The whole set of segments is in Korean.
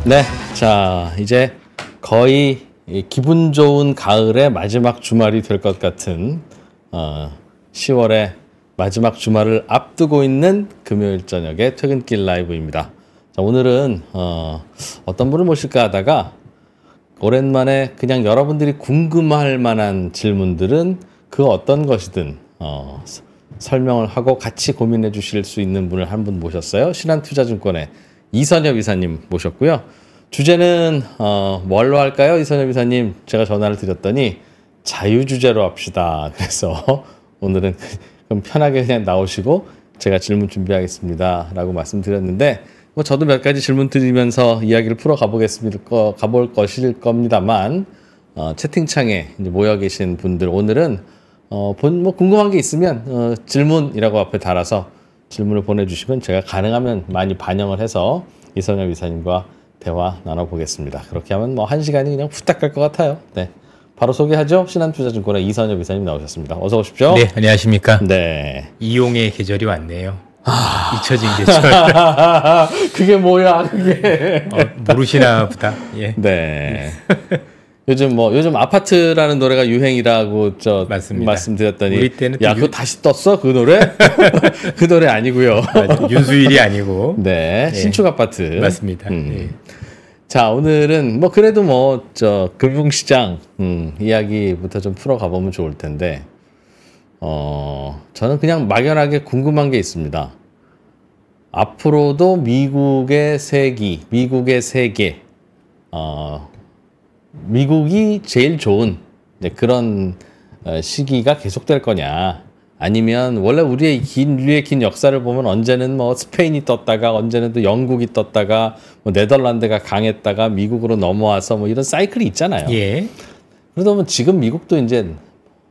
네, 자 이제 거의 기분 좋은 가을의 마지막 주말이 될 것 같은 10월의 마지막 주말을 앞두고 있는 금요일 저녁의 퇴근길 라이브입니다. 자, 오늘은 어떤 분을 모실까 하다가 오랜만에 그냥 여러분들이 궁금할 만한 질문들은 그 어떤 것이든 설명을 하고 같이 고민해 주실 수 있는 분을 한 분 모셨어요. 신한투자증권의 이선엽 이사님 모셨고요. 주제는 뭘로 할까요? 이선엽 이사님, 제가 전화를 드렸더니 자유주제로 합시다. 그래서 오늘은 그럼 편하게 그냥 나오시고 제가 질문 준비하겠습니다 라고 말씀드렸는데, 뭐 저도 몇 가지 질문 드리면서 이야기를 풀어 가볼 것일 겁니다만, 채팅창에 이제 모여 계신 분들, 오늘은 뭐 궁금한 게 있으면 질문이라고 앞에 달아서 질문을 보내주시면 제가 가능하면 많이 반영을 해서 이선엽 이사님과 대화 나눠보겠습니다. 그렇게 하면 뭐 1시간이 그냥 후딱 갈 것 같아요. 네, 바로 소개하죠. 신한투자증권의 이선엽 이사님 나오셨습니다. 어서 오십시오. 네, 안녕하십니까. 네. 이용의 계절이 왔네요. 잊혀진 계절. 그게 뭐야, 그게. 모르시나 보다. 예. 네. 요즘 아파트라는 노래가 유행이라고 맞습니다. 말씀드렸더니, 우리 때는 야, 그거 다시 떴어? 그 노래? 그 노래 아니고요. 맞아요. 윤수일이 아니고. 네, 예. 신축 아파트. 맞습니다. 예. 자, 오늘은 뭐 그래도 금융시장 이야기부터 좀 풀어가 보면 좋을 텐데, 저는 그냥 막연하게 궁금한 게 있습니다. 앞으로도 미국의 세계, 미국이 제일 좋은 그런 시기가 계속될 거냐, 아니면 원래 우리의 긴 역사를 보면 언제는 뭐 스페인이 떴다가 언제는 또 영국이 떴다가 뭐 네덜란드가 강했다가 미국으로 넘어와서 뭐 이런 사이클이 있잖아요. 예. 그러다 보면 지금 미국도 이제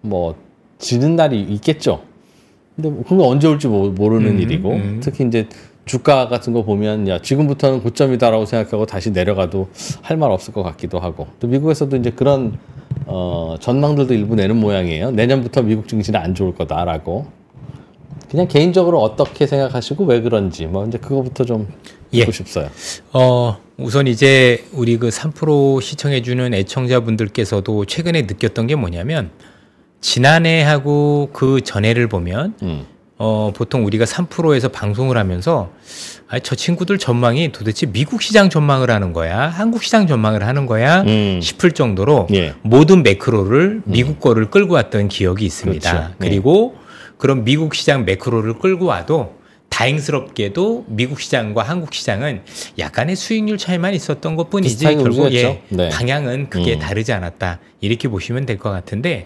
뭐 지는 날이 있겠죠. 근데 그건 언제 올지 모르는 일이고, 특히 이제 주가 같은 거 보면 야, 지금부터는 고점이다라고 생각하고 다시 내려가도 할 말 없을 것 같기도 하고, 또 미국에서도 이제 그런 전망들도 일부 내는 모양이에요. 내년부터 미국 증시는 안 좋을 거다라고. 그냥 개인적으로 어떻게 생각하시고 왜 그런지 뭐 이제 그거부터 좀 듣고 싶어요. 우선 이제 우리 그 3프로 시청해주는 애청자분들께서도 최근에 느꼈던 게 뭐냐면, 지난해하고 그 전해를 보면 보통 우리가 3프로에서 방송을 하면서 저 친구들 전망이 도대체 미국 시장 전망을 하는 거야, 한국 시장 전망을 하는 거야 싶을 정도로 모든 매크로를 미국 거를 끌고 왔던 기억이 있습니다. 그렇죠. 그리고 그런 미국 시장 매크로를 끌고 와도 다행스럽게도 미국 시장과 한국 시장은 약간의 수익률 차이만 있었던 것뿐이지 결국 방향은 크게 다르지 않았다, 이렇게 보시면 될 것 같은데,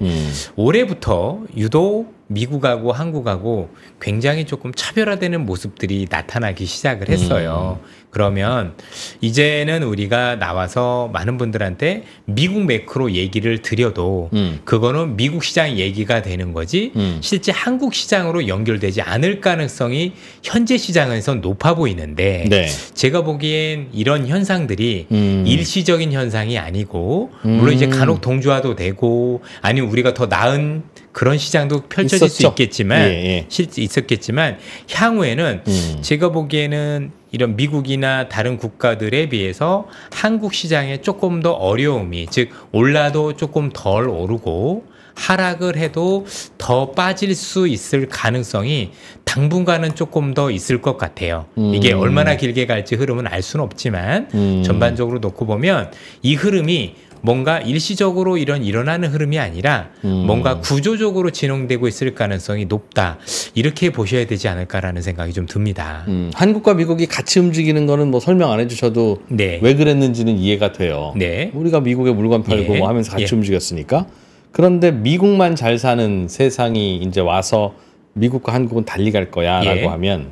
올해부터 유독 미국하고 한국하고 굉장히 조금 차별화되는 모습들이 나타나기 시작을 했어요. 그러면 이제는 우리가 나와서 많은 분들한테 미국 매크로 얘기를 드려도 그거는 미국 시장 얘기가 되는 거지 실제 한국 시장으로 연결되지 않을 가능성이 현재 시장에서 높아 보이는데, 제가 보기엔 이런 현상들이 일시적인 현상이 아니고, 물론 이제 간혹 동조화도 되고 아니면 우리가 더 나은 그런 시장도 펼쳐질 수 있겠지만, 실제 있었겠지만, 향후에는 제가 보기에는 이런 미국이나 다른 국가들에 비해서 한국 시장에 조금 더 어려움이, 즉 올라도 조금 덜 오르고 하락을 해도 더 빠질 수 있을 가능성이 당분간은 조금 더 있을 것 같아요. 이게 얼마나 길게 갈지 흐름은 알 수는 없지만 전반적으로 놓고 보면 이 흐름이 뭔가 일시적으로 일어나는 흐름이 아니라 뭔가 구조적으로 진행되고 있을 가능성이 높다, 이렇게 보셔야 되지 않을까라는 생각이 좀 듭니다. 한국과 미국이 같이 움직이는 거는 뭐 설명 안 해주셔도 왜 그랬는지는 이해가 돼요. 우리가 미국에 물건 팔고 뭐 하면서 같이 움직였으니까. 그런데 미국만 잘 사는 세상이 이제 와서 미국과 한국은 달리 갈 거야 라고 하면,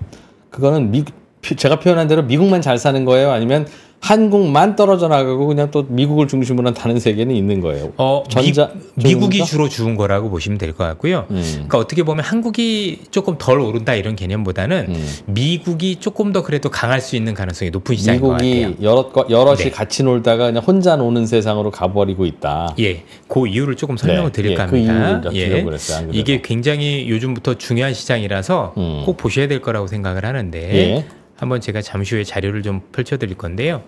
그거는 제가 표현한 대로 미국만 잘 사는 거예요? 아니면 한국만 떨어져 나가고 그냥 또 미국을 중심으로 한 다른 세계는 있는 거예요? 미국이 주로 죽은 거라고 보시면 될 것 같고요. 그러니까 어떻게 보면 한국이 조금 덜 오른다 이런 개념보다는 미국이 조금 더 그래도 강할 수 있는 가능성이 높은 시장인 것 같아요. 미국이 여럿이 같이 놀다가 그냥 혼자 노는 세상으로 가버리고 있다. 그 이유를 조금 설명을 드릴까 합니다. 그 이유를 그랬어요. 이게 굉장히 요즘부터 중요한 시장이라서 꼭 보셔야 될 거라고 생각을 하는데, 한번 제가 잠시 후에 자료를 좀 펼쳐드릴 건데요.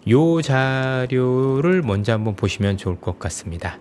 요 자료를 먼저 한번 보시면 좋을 것 같습니다.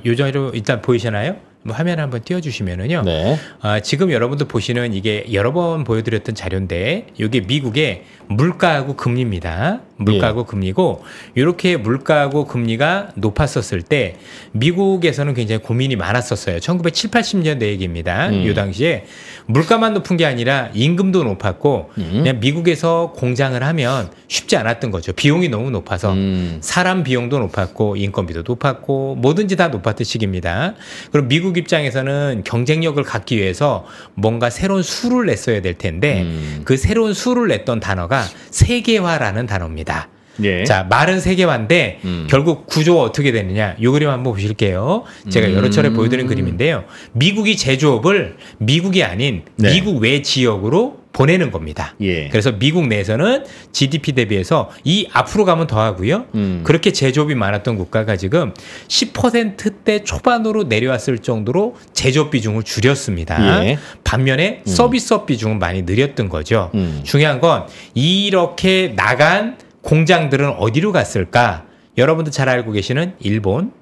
요 자료 일단 보이시나요? 화면 한번 띄워주시면은요. 네. 지금 여러분들 보시는 이게 여러 번 보여드렸던 자료인데 이게 미국의 물가하고 금리입니다. 물가하고 금리고 이렇게 물가하고 금리가 높았었을 때 미국에서는 굉장히 고민이 많았었어요. 1970, 80년대 얘기입니다. 이 당시에 물가만 높은 게 아니라 임금도 높았고 그냥 미국에서 공장을 하면 쉽지 않았던 거죠. 비용이 너무 높아서 사람 비용도 높았고 인건비도 높았고 뭐든지 다 높았던 시기입니다. 그럼 미국 입장에서는 경쟁력을 갖기 위해서 뭔가 새로운 수를 냈어야 될 텐데 그 새로운 수를 냈던 단어가 세계화라는 단어입니다. 예. 자, 말은 세계화인데 결국 구조가 어떻게 되느냐. 이 그림 한번 보실게요. 제가 여러 차례 보여드린 그림인데요. 미국이 제조업을 미국이 아닌 네. 미국 외 지역으로 보내는 겁니다. 예. 그래서 미국 내에서는 GDP 대비해서 이 앞으로 가면 더 하고요. 그렇게 제조업이 많았던 국가가 지금 10%대 초반으로 내려왔을 정도로 제조업 비중을 줄였습니다. 예. 반면에 서비스업 비중은 많이 늘렸던 거죠. 중요한 건 이렇게 나간 공장들은 어디로 갔을까? 여러분들 잘 알고 계시는 일본,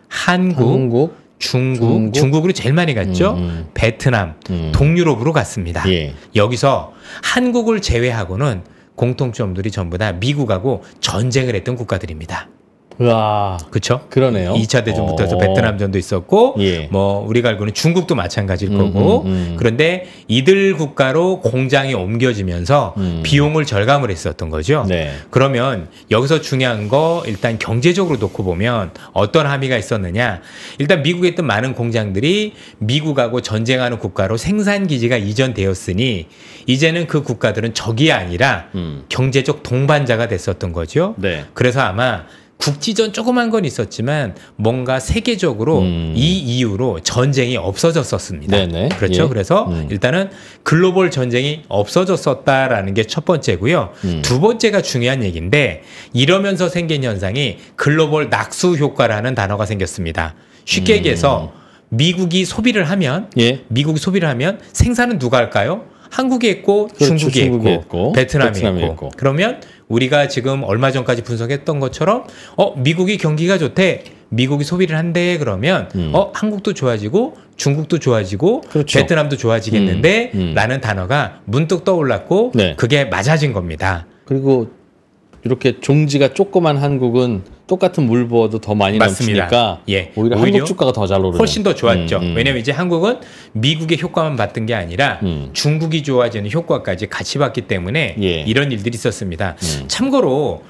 한국, 중국으로 제일 많이 갔죠. 베트남, 동유럽으로 갔습니다. 예. 여기서 한국을 제외하고는 공통점들이 전부 다 미국하고 전쟁을 했던 국가들입니다. 와, 그렇죠? 그러네요. 2차 대전부터 해서 베트남전도 있었고 예. 뭐 우리가 알고는 중국도 마찬가지일 거고 그런데 이들 국가로 공장이 옮겨지면서 비용을 절감을 했었던 거죠. 네. 그러면 여기서 중요한 거 일단 경제적으로 놓고 보면 어떤 함의가 있었느냐. 일단 미국에 있던 많은 공장들이 미국하고 전쟁하는 국가로 생산 기지가 이전되었으니 이제는 그 국가들은 적이 아니라 경제적 동반자가 됐었던 거죠. 네. 그래서 아마 국지전 조그만 건 있었지만 뭔가 세계적으로 이 이유로 전쟁이 없어졌었습니다. 네네. 그렇죠. 예. 그래서 일단은 글로벌 전쟁이 없어졌었다라는 게 첫 번째고요. 두 번째가 중요한 얘기인데 이러면서 생긴 현상이 글로벌 낙수 효과라는 단어가 생겼습니다. 쉽게 얘기해서 미국이 소비를 하면 미국이 소비를 하면 생산은 누가 할까요? 한국이 했고 그렇죠, 중국이 했고 베트남이 있고. 했고 그러면 우리가 지금 얼마 전까지 분석했던 것처럼 미국이 경기가 좋대. 미국이 소비를 한대. 그러면 한국도 좋아지고 중국도 좋아지고 그렇죠. 베트남도 좋아지겠는데 라는 단어가 문득 떠올랐고 네. 그게 맞아진 겁니다. 그리고 이렇게 종지가 조그만 한국은 똑같은 물 부어도 더 많이 맞습니다. 넘치니까 예. 오히려 한국 주가가 더 잘 오르는. 훨씬 더 좋았죠. 왜냐하면 이제 한국은 미국의 효과만 봤던 게 아니라 중국이 좋아지는 효과까지 같이 봤기 때문에 예. 이런 일들이 있었습니다. 참고로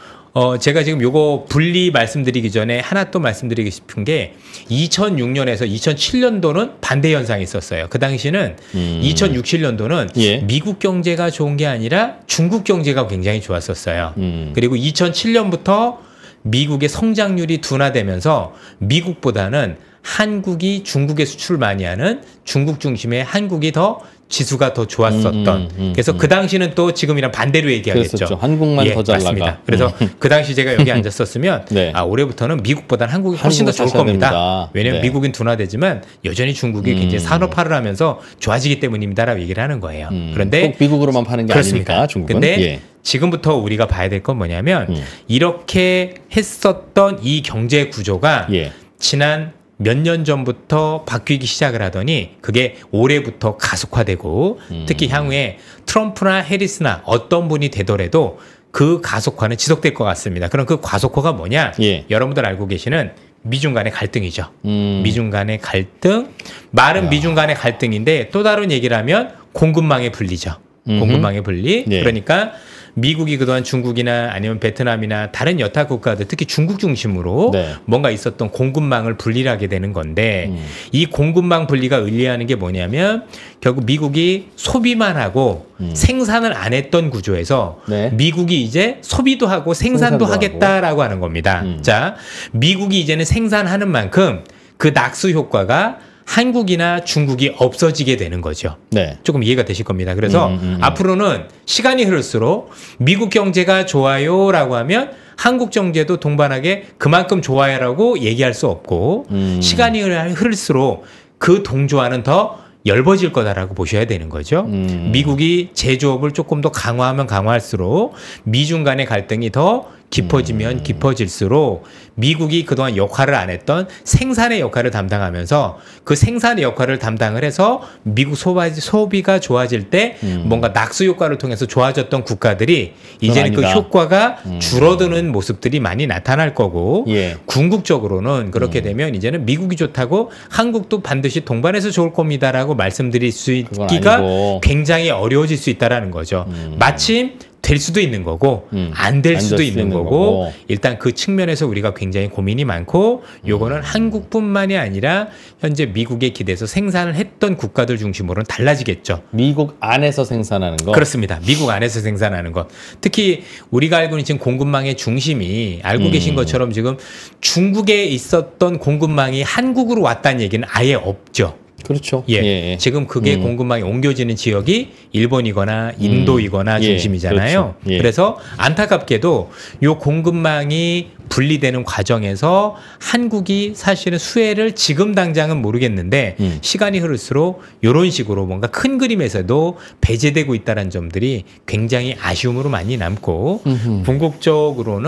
제가 지금 요거 분리 말씀드리기 전에 하나 또 말씀드리고 싶은 게 2006년에서 2007년도는 반대 현상이 있었어요. 그 당시는 2006, 7년도는 예. 미국 경제가 좋은 게 아니라 중국 경제가 굉장히 좋았었어요. 그리고 2007년부터 미국의 성장률이 둔화되면서 미국보다는 한국이 중국에 수출 많이 하는 중국 중심의 한국이 더 지수가 더 좋았었던. 그래서 그 당시는 또 지금이랑 반대로 얘기하겠죠. 그랬었죠. 한국만 더 잘 맞습니다. 나가. 그래서 그 당시 제가 여기 앉았었으면 네. 올해부터는 미국보다는 한국이 훨씬 더 좋을 겁니다. 왜냐하면 네. 미국은 둔화되지만 여전히 중국이 굉장히 산업화를 하면서 좋아지기 때문입니다라고 얘기를 하는 거예요. 그런데 꼭 미국으로만 파는 게 그렇습니다. 아니니까 중국은. 근데 예. 지금부터 우리가 봐야 될 건 뭐냐면 이렇게 했었던 이 경제 구조가 예. 지난 몇 년 전부터 바뀌기 시작을 하더니 그게 올해부터 가속화되고 특히 향후에 트럼프나 해리스나 어떤 분이 되더라도 그 가속화는 지속될 것 같습니다. 그럼 그 가속화가 뭐냐? 예. 여러분들 알고 계시는 미중 간의 갈등이죠. 미중 간의 갈등. 말은 미중 간의 갈등인데 또 다른 얘기를 하면 공급망의 분리죠. 공급망의 분리. 예. 그러니까 미국이 그동안 중국이나 아니면 베트남이나 다른 여타 국가들 특히 중국 중심으로 네. 뭔가 있었던 공급망을 분리를 하게 되는 건데 이 공급망 분리가 의미하는 게 뭐냐면 결국 미국이 소비만 하고 생산을 안 했던 구조에서 네. 미국이 이제 소비도 하고 생산도 하겠다라고 하는 겁니다. 자, 미국이 이제는 생산하는 만큼 그 낙수 효과가 한국이나 중국이 없어지게 되는 거죠. 네. 조금 이해가 되실 겁니다. 그래서 앞으로는 시간이 흐를수록 미국 경제가 좋아요라고 하면 한국 경제도 동반하게 그만큼 좋아요라고 얘기할 수 없고 시간이 흐를수록 그 동조화는 더 엷어질 거다라고 보셔야 되는 거죠. 미국이 제조업을 조금 더 강화하면 강화할수록 미중 간의 갈등이 더 깊어지면 깊어질수록 미국이 그동안 역할을 안 했던 생산의 역할을 담당하면서 그 생산의 역할을 담당을 해서 미국 소비가 좋아질 때 뭔가 낙수 효과를 통해서 좋아졌던 국가들이 이제는 그 효과가 줄어드는 모습들이 많이 나타날 거고 예. 궁극적으로는 그렇게 되면 이제는 미국이 좋다고 한국도 반드시 동반해서 좋을 겁니다라고 말씀드릴 수 있기가 굉장히 어려워질 수 있다라는 거죠. 마침 될 수도 있는 거고 안 될 수도 있는 거고 일단 그 측면에서 우리가 굉장히 고민이 많고 요거는 한국뿐만이 아니라 현재 미국에 기대서 생산을 했던 국가들 중심으로는 달라지겠죠. 미국 안에서 생산하는 거? 그렇습니다. 미국 안에서 생산하는 것. 특히 우리가 알고 있는 지금 공급망의 중심이 알고 계신 것처럼 지금 중국에 있었던 공급망이 한국으로 왔다는 얘기는 아예 없죠. 그렇죠. 예. 예. 지금 그게 공급망이 옮겨지는 지역이 일본이거나 인도이거나 중심이잖아요. 그렇죠. 예. 그래서 안타깝게도 요 공급망이 분리되는 과정에서 한국이 사실은 수혜를 지금 당장은 모르겠는데 시간이 흐를수록 이런 식으로 뭔가 큰 그림에서도 배제되고 있다는 점들이 굉장히 아쉬움으로 많이 남고 궁극적으로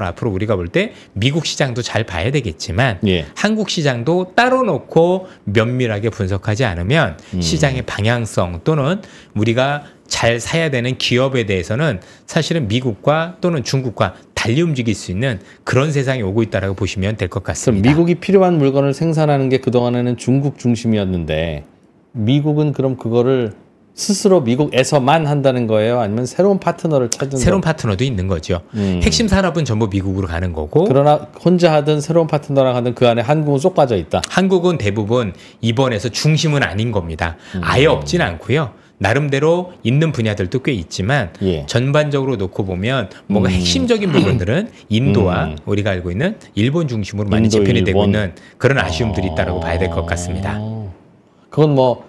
앞으로 우리가 볼 때 미국 시장도 잘 봐야 되겠지만 예. 한국 시장도 따로 놓고 면밀하게 분석하지 않으면 시장의 방향성 또는 우리가 잘 사야 되는 기업에 대해서는 사실은 미국과 또는 중국과 달리 움직일 수 있는 그런 세상이 오고 있다라고 보시면 될 것 같습니다. 미국이 필요한 물건을 생산하는 게 그동안에는 중국 중심이었는데 미국은 그럼 그거를 스스로 미국에서만 한다는 거예요? 아니면 새로운 파트너를 찾는 새로운 파트너도 있는 거죠. 핵심 산업은 전부 미국으로 가는 거고 그러나 혼자 하든 새로운 파트너랑 하든 그 안에 한국은 쏙 빠져 있다. 한국은 대부분 이번에서 중심은 아닌 겁니다. 아예 없진 않고요. 나름대로 있는 분야들도 꽤 있지만 예. 전반적으로 놓고 보면 뭔가 핵심적인 부분들은 인도와 우리가 알고 있는 일본 중심으로 많이 재편이 되고 있는 그런 아쉬움들이 있다고 봐야 될 것 같습니다. 그건 뭐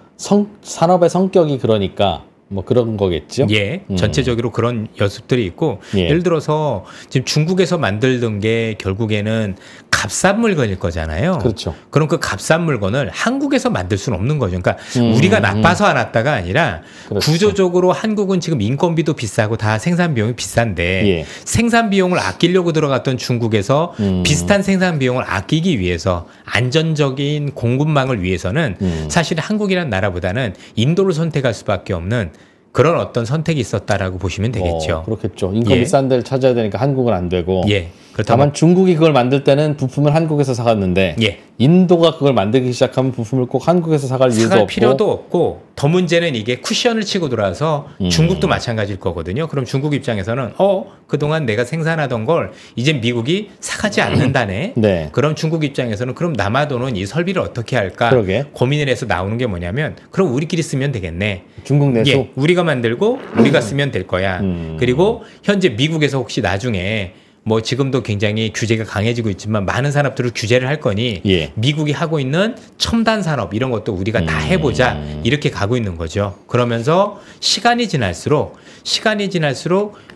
산업의 성격이 그러니까 뭐 그런 거겠죠? 예, 전체적으로 그런 연습들이 있고 예. 예를 들어서 지금 중국에서 만들던 게 결국에는 값싼 물건일 거잖아요. 그렇죠. 그럼 그 값싼 물건을 한국에서 만들 수는 없는 거죠. 그러니까 우리가 나빠서 안 왔다가 아니라 그렇죠. 구조적으로 한국은 지금 인건비도 비싸고 다 생산 비용이 비싼데 예. 생산 비용을 아끼려고 들어갔던 중국에서 비슷한 생산 비용을 아끼기 위해서 안전적인 공급망을 위해서는 사실 한국이라는 나라보다는 인도를 선택할 수밖에 없는 그런 어떤 선택이 있었다라고 보시면 되겠죠. 그렇겠죠. 인건비 예. 싼 데를 찾아야 되니까 한국은 안 되고. 예. 다만 중국이 그걸 만들 때는 부품을 한국에서 사갔는데 예. 인도가 그걸 만들기 시작하면 부품을 꼭 한국에서 사갈 이유도 없고. 필요도 없고 더 문제는 이게 쿠션을 치고 돌아서 중국도 마찬가지일 거거든요. 그럼 중국 입장에서는 그동안 내가 생산하던 걸 이제 미국이 사가지 않는다네. 네. 그럼 중국 입장에서는 그럼 남아도는 이 설비를 어떻게 할까 그러게. 고민을 해서 나오는 게 뭐냐면 그럼 우리끼리 쓰면 되겠네. 중국 내수? 예, 우리가 만들고 우리가 쓰면 될 거야. 그리고 현재 미국에서 혹시 나중에 뭐 지금도 굉장히 규제가 강해지고 있지만 많은 산업들을 규제를 할 거니 예. 미국이 하고 있는 첨단 산업 이런 것도 우리가 다 해보자 이렇게 가고 있는 거죠. 그러면서 시간이 지날수록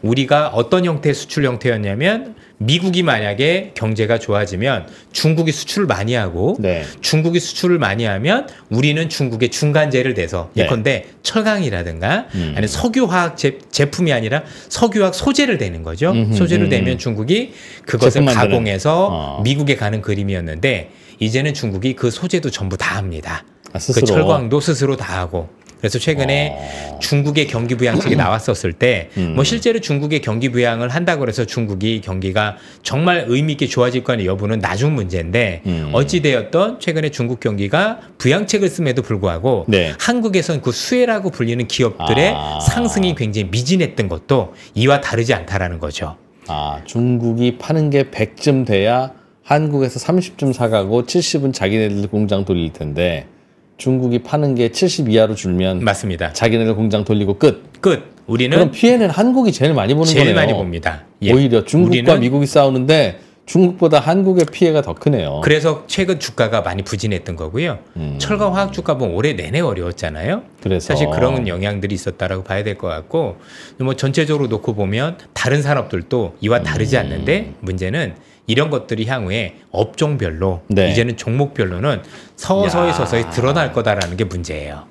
우리가 어떤 형태의 수출 형태였냐면 미국이 만약에 경제가 좋아지면 중국이 수출을 많이 하고 네. 중국이 수출을 많이 하면 우리는 중국의 중간재를 대서 네. 예컨대 철강이라든가 아니 석유화학 제품이 아니라 석유화학 소재를 대는 거죠. 소재를 대면 중국이 그것을 가공해서 미국에 가는 그림이었는데 이제는 중국이 그 소재도 전부 다 합니다. 그 철광도 스스로 다 하고 그래서 최근에 중국의 경기 부양책이 나왔었을 때 뭐 실제로 중국의 경기 부양을 한다고 해서 중국이 경기가 정말 의미 있게 좋아질 거는 여부는 나중 문제인데 어찌되었던 최근에 중국 경기가 부양책을 씀에도 불구하고 네. 한국에선 그 수혜라고 불리는 기업들의 상승이 굉장히 미진했던 것도 이와 다르지 않다라는 거죠. 중국이 파는 게 100쯤 돼야 한국에서 30쯤 사가고 70은 자기네들 공장 돌릴 텐데 중국이 파는 게 70 이하로 줄면 맞습니다. 자기네들 공장 돌리고 끝. 우리는 그럼 피해는 한국이 제일 많이 보는 거네요. 제일 많이 봅니다. 예. 오히려 중국과 미국이 싸우는데 중국보다 한국의 피해가 더 크네요. 그래서 최근 주가가 많이 부진했던 거고요. 철강 화학 주가 보면 올해 내내 어려웠잖아요. 그래서 사실 그런 영향들이 있었다라고 봐야 될 것 같고 뭐 전체적으로 놓고 보면 다른 산업들도 이와 다르지 않는데 문제는 이런 것들이 향후에 업종별로 네. 이제는 종목별로는 서서히 드러날 거다라는 게 문제예요.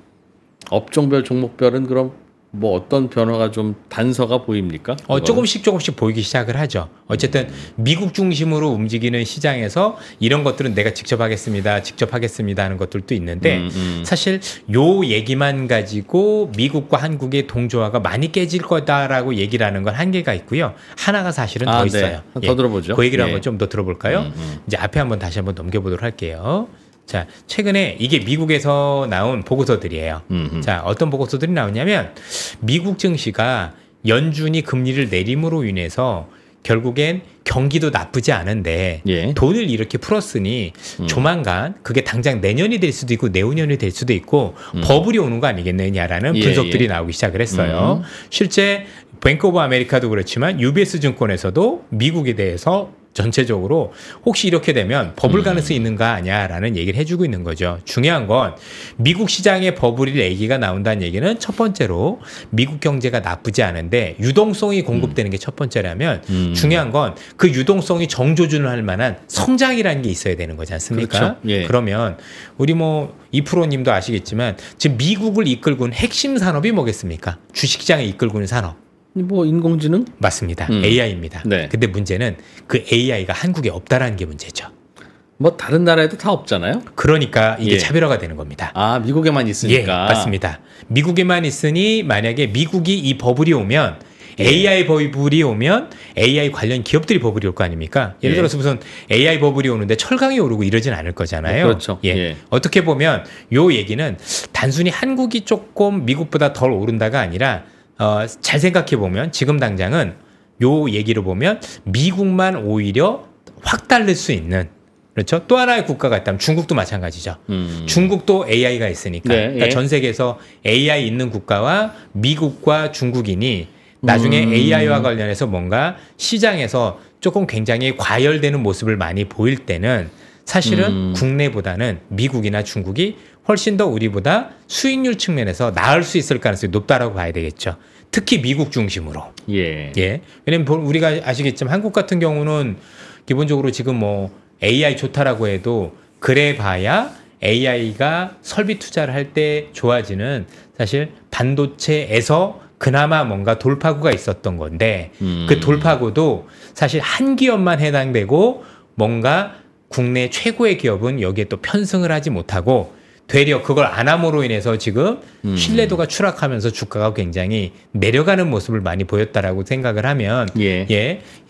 업종별 종목별은 그럼 뭐 어떤 변화가 좀 단서가 보입니까? 조금씩 보이기 시작을 하죠. 어쨌든 미국 중심으로 움직이는 시장에서 이런 것들은 내가 직접 하겠습니다 하는 것들도 있는데 사실 요 얘기만 가지고 미국과 한국의 동조화가 많이 깨질 거다라고 얘기를 하는 건 한계가 있고요. 하나가 사실은 더 있어요. 네. 더 들어보죠. 그 얘기를 한번 좀 더 들어볼까요? 이제 앞에 다시 한번 넘겨보도록 할게요. 자, 최근에 이게 미국에서 나온 보고서들이에요. 자, 어떤 보고서들이 나오냐면 미국 증시가 연준이 금리를 내림으로 인해서 결국엔 경기도 나쁘지 않은데 돈을 이렇게 풀었으니 조만간 그게 당장 내년이 될 수도 있고 내후년이 될 수도 있고 버블이 오는 거 아니겠느냐라는 분석들이 나오기 시작을 했어요. 실제 뱅크 오브 아메리카도 그렇지만 UBS 증권에서도 미국에 대해서 전체적으로 혹시 이렇게 되면 버블 가능성이 있는가 아니야라는 얘기를 해주고 있는 거죠. 중요한 건 미국 시장에 버블이 얘기가 나온다는 얘기는 첫 번째로 미국 경제가 나쁘지 않은데 유동성이 공급되는 게 첫 번째라면 중요한 건 그 유동성이 정조준을 할 만한 성장이라는 게 있어야 되는 거지 않습니까? 그렇죠. 그러면 우리 이프로님도 아시겠지만 지금 미국을 이끌고 있는 핵심 산업이 뭐겠습니까? 주식시장에 이끌고 있는 산업. 뭐 인공지능? 맞습니다. AI입니다. 네. 근데 문제는 그 AI가 한국에 없다라는 게 문제죠. 뭐 다른 나라에도 다 없잖아요. 그러니까 이게 차별화가 되는 겁니다. 아, 미국에만 있으니까. 맞습니다. 미국에만 있으니 만약에 미국이 이 버블이 오면 AI 버블이 오면 AI 관련 기업들이 버블이 올 거 아닙니까? 예를 들어서 무슨 AI 버블이 오는데 철강이 오르고 이러진 않을 거잖아요. 그렇죠. 어떻게 보면 요 얘기는 단순히 한국이 조금 미국보다 덜 오른다가 아니라 잘 생각해 보면 지금 당장은 요 얘기를 보면 미국만 오히려 확 달릴 수 있는 그렇죠. 또 하나의 국가가 있다면 중국도 마찬가지죠. 중국도 AI가 있으니까 그러니까 전 세계에서 AI 있는 국가와 미국과 중국이니 나중에 AI와 관련해서 뭔가 시장에서 조금 굉장히 과열되는 모습을 많이 보일 때는 사실은 국내보다는 미국이나 중국이 훨씬 더 우리보다 수익률 측면에서 나을 수 있을 가능성이 높다라고 봐야 되겠죠. 특히 미국 중심으로. 왜냐면 우리가 아시겠지만 한국 같은 경우는 기본적으로 지금 AI 좋다라고 해도 그래 봐야 AI가 설비 투자를 할 때 좋아지는 사실 반도체에서 그나마 뭔가 돌파구가 있었던 건데 그 돌파구도 사실 한 기업만 해당되고 뭔가 국내 최고의 기업은 여기에 또 편승을 하지 못하고 되려 그걸 안 함으로 인해서 지금 신뢰도가 추락하면서 주가가 굉장히 내려가는 모습을 많이 보였다라고 생각을 하면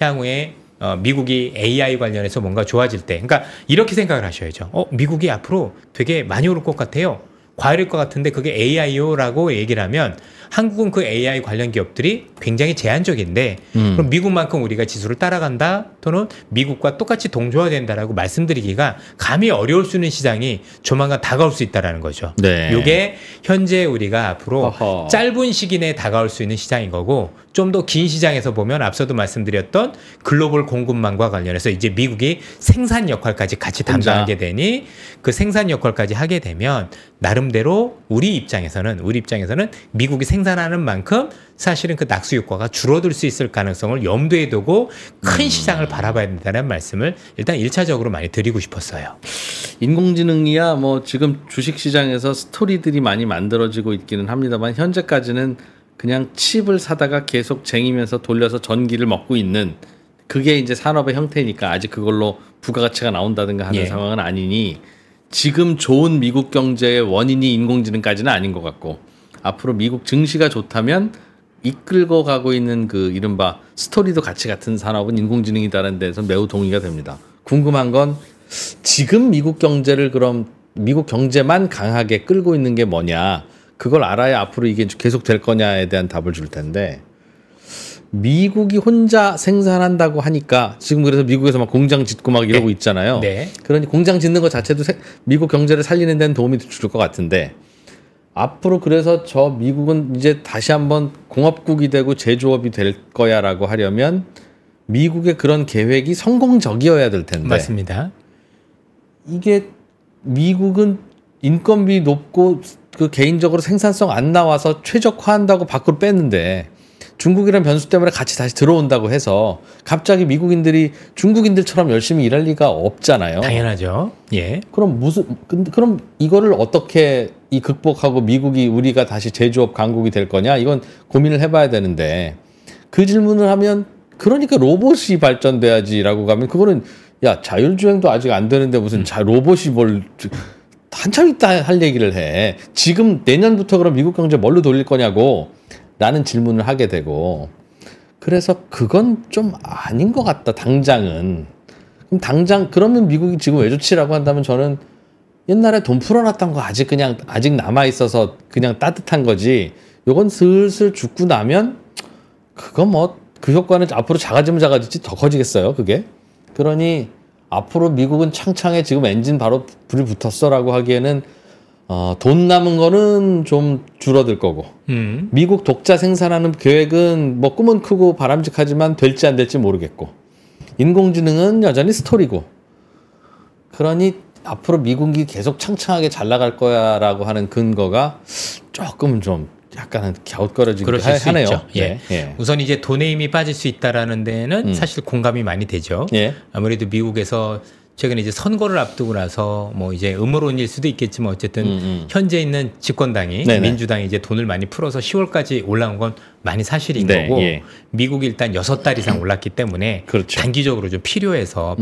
향후에 미국이 AI 관련해서 뭔가 좋아질 때 그러니까 이렇게 생각을 하셔야죠. 미국이 앞으로 되게 많이 오를 것 같아요. 과열일 것 같은데 그게 AI요라고 얘기를 하면 한국은 그 AI 관련 기업들이 굉장히 제한적인데 그럼 미국만큼 우리가 지수를 따라간다 또는 미국과 똑같이 동조화된다라고 말씀드리기가 감히 어려울 수 있는 시장이 조만간 다가올 수 있다라는 거죠. 이게 현재 우리가 앞으로 짧은 시기 내에 다가올 수 있는 시장인 거고 좀 더 긴 시장에서 보면 앞서도 말씀드렸던 글로벌 공급망과 관련해서 이제 미국이 생산 역할까지 같이 담당하게 되니 그 생산 역할까지 하게 되면 나름대로 우리 입장에서는 미국이 생산하는 만큼 사실은 그 낙수 효과가 줄어들 수 있을 가능성을 염두에 두고 큰 시장을 바라봐야 된다는 말씀을 일단 1차적으로 많이 드리고 싶었어요. 인공지능이야 뭐 지금 주식시장에서 스토리들이 많이 만들어지고 있기는 합니다만 현재까지는 그냥 칩을 사다가 계속 쟁이면서 돌려서 전기를 먹고 있는 그게 이제 산업의 형태니까 아직 그걸로 부가가치가 나온다든가 하는 상황은 아니니 지금 좋은 미국 경제의 원인이 인공지능까지는 아닌 것 같고 앞으로 미국 증시가 좋다면 이끌고 가고 있는 그 이른바 스토리도 같이 같은 산업은 인공지능이다라는 데서 매우 동의가 됩니다. 궁금한 건 지금 미국 경제를 그럼 미국 경제만 강하게 끌고 있는 게 뭐냐 그걸 알아야 앞으로 이게 계속 될 거냐에 대한 답을 줄 텐데 미국이 혼자 생산한다고 하니까 지금 그래서 미국에서 막 공장 짓고 막 이러고 있잖아요. 그러니 공장 짓는 것 자체도 미국 경제를 살리는 데는 도움이 줄 것 같은데 앞으로 그래서 저 미국은 이제 다시 한번 공업국이 되고 제조업이 될 거야라고 하려면 미국의 그런 계획이 성공적이어야 될 텐데 맞습니다. 이게 미국은 인건비 높고 그 개인적으로 생산성 안 나와서 최적화한다고 밖으로 뺐는데 중국이란 변수 때문에 같이 다시 들어온다고 해서 갑자기 미국인들이 중국인들처럼 열심히 일할 리가 없잖아요. 당연하죠. 예. 그럼 그럼 이거를 어떻게 극복하고 미국이 우리가 다시 제조업 강국이 될 거냐? 이건 고민을 해봐야 되는데 그 질문을 하면 그러니까 로봇이 발전돼야지라고 가면 그거는 야 자율주행도 아직 안 되는데 무슨 로봇이 뭘 한참 있다 할 얘기를 해. 지금 내년부터 그럼 미국 경제 뭘로 돌릴 거냐고 라는 질문을 하게 되고 그래서 그건 좀 아닌 것 같다 당장은. 그럼 그러면 미국이 지금 왜 좋지라고 한다면 저는 옛날에 돈 풀어놨던 거 아직 남아있어서 그냥 따뜻한 거지 요건 슬슬 죽고 나면 그거 뭐 그 효과는 앞으로 작아지면 작아질지 더 커지겠어요 그게. 그러니 앞으로 미국은 창창에 지금 엔진 바로 불이 붙었어라고 하기에는 돈 남은 거는 좀 줄어들 거고 미국 독자 생산하는 계획은 뭐 꿈은 크고 바람직하지만 될지 안 될지 모르겠고 인공지능은 여전히 스토리고 그러니 앞으로 미국이 계속 창창하게 잘 나갈 거야라고 하는 근거가 조금 좀 약간은 갸웃거려지기도 하네요. 예. 예. 우선 이제 돈에 힘이 빠질 수 있다라는 데는 사실 공감이 많이 되죠. 예. 아무래도 미국에서 최근에 이제 선거를 앞두고 나서 뭐 이제 음모론일 수도 있겠지만 어쨌든 현재 있는 집권당이 네네. 민주당이 이제 돈을 많이 풀어서 10월까지 올라온 건 많이 사실인 네, 거고 예. 미국이 일단 6달 이상 올랐기 때문에 그렇죠. 단기적으로 좀 필요해서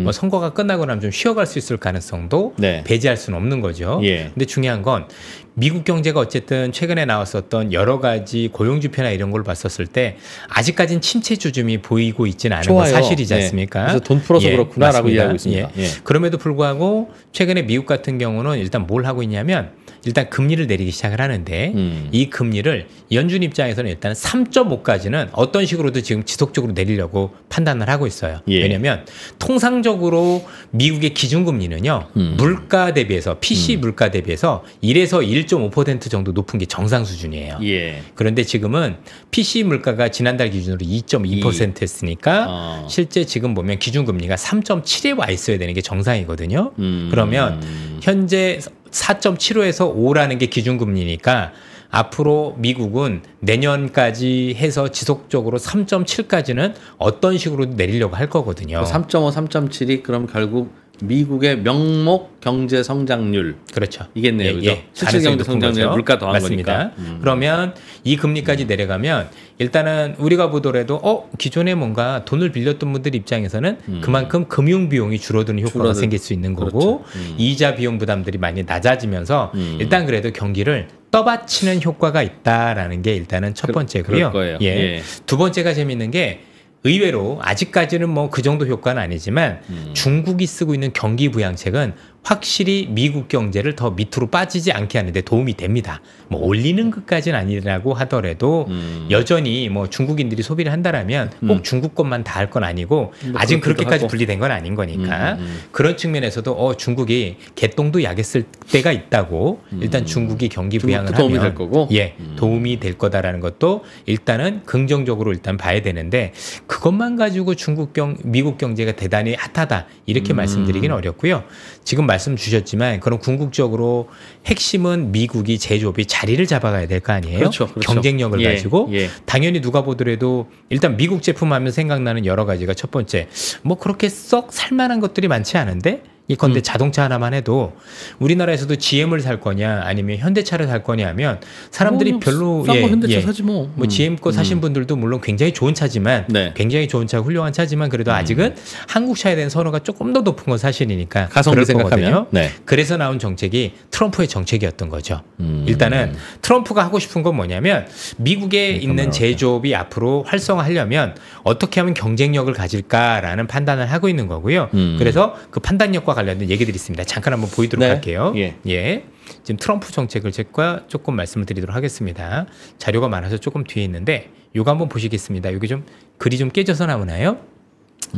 뭐 선거가 끝나고 나면 좀 쉬어갈 수 있을 가능성도 네. 배제할 수는 없는 거죠. 예. 근데 중요한 건 미국 경제가 어쨌든 최근에 나왔었던 여러 가지 고용 지표나 이런 걸 봤었을 때 아직까지는 침체 주춤이 보이고 있지는 않은 건 사실이지 않습니까? 네. 그래서 돈 풀어서 그렇구나라고 이해하고 있습니다. 예. 그럼에도 불구하고 최근에 미국 같은 경우는 일단 뭘 하고 있냐면 일단 금리를 내리기 시작을 하는데 이 금리를 연준 입장에서는 일단 3.5까지는 어떤 식으로도 지금 지속적으로 내리려고 판단을 하고 있어요. 예. 왜냐하면 통상적으로 미국의 기준금리는요. 물가 대비해서 PC 물가 대비해서 1에서 1.5% 정도 높은 게 정상 수준이에요. 예. 그런데 지금은 PC 물가가 지난달 기준으로 2.2%였으니까 실제 지금 보면 기준금리가 3.7에 와 있어야 되는 게 정상이거든요. 그러면 현재 4.75에서 5라는 게 기준금리니까 앞으로 미국은 내년까지 해서 지속적으로 3.7까지는 어떤 식으로 내리려고 할 거거든요. 3.5, 3.7이 그럼 결국 미국의 명목 경제 성장률 그렇죠. 이겠네요. 그죠? 예. 실질 경제 성장률 물가 더한 맞습니다. 거니까. 그러면 이 금리까지 내려가면 일단은 우리가 보더라도 기존에 뭔가 돈을 빌렸던 분들 입장에서는 그만큼 금융 비용이 줄어드는 효과가 생길 수 있는 거고 그렇죠. 이자 비용 부담들이 많이 낮아지면서 일단 그래도 경기를 떠받치는 효과가 있다라는 게 일단은 첫 번째고요. 예. 예. 두 번째가 재밌는 게 의외로 아직까지는 뭐 그 정도 효과는 아니지만 중국이 쓰고 있는 경기 부양책은 확실히 미국 경제를 더 밑으로 빠지지 않게 하는데 도움이 됩니다. 뭐 올리는 것까지는 아니라고 하더라도 여전히 뭐 중국인들이 소비를 한다라면 꼭 중국 것만 다 할 건 아니고 아직 그렇게까지 하고. 분리된 건 아닌 거니까 그런 측면에서도 중국이 개똥도 약했을 때가 있다고 일단 중국이 경기 부양을 하면 도움이 될 거고 도움이 될 거다라는 것도 일단은 긍정적으로 일단 봐야 되는데 그것만 가지고 미국 경제가 대단히 핫하다 이렇게 말씀드리기는 어렵고요. 지금 말씀 주셨지만 그럼 궁극적으로 핵심은 미국이 제조업이 자리를 잡아가야 될 거 아니에요? 그렇죠. 경쟁력을 가지고 당연히 누가 보더라도 일단 미국 제품 하면 생각나는 여러 가지가 첫 번째 뭐 그렇게 썩 살만한 것들이 많지 않은데 이건데 자동차 하나만 해도 우리나라에서도 GM을 살 거냐 아니면 현대차를 살 거냐 하면 사람들이 별로 싼 거 현대차 사지 뭐. GM 거 사신 분들도 물론 굉장히 좋은 차지만 굉장히 좋은 차 훌륭한 차지만 그래도 아직은 한국 차에 대한 선호가 조금 더 높은 건 사실이니까 가성비 생각하면 그래서 나온 정책이 트럼프의 정책이었던 거죠. 일단은 트럼프가 하고 싶은 건 뭐냐면 미국에 있는 제조업이 앞으로 활성화하려면 어떻게 하면 경쟁력을 가질까라는 판단을 하고 있는 거고요. 그래서 그 판단력과 관련된 얘기들이 있습니다. 잠깐 한번 보이도록 할게요. 예. 지금 트럼프 정책을 제가 조금 말씀을 드리도록 하겠습니다. 자료가 많아서 조금 뒤에 있는데 이거 한번 보시겠습니다. 여기 좀 글이 좀 깨져서 나오나요?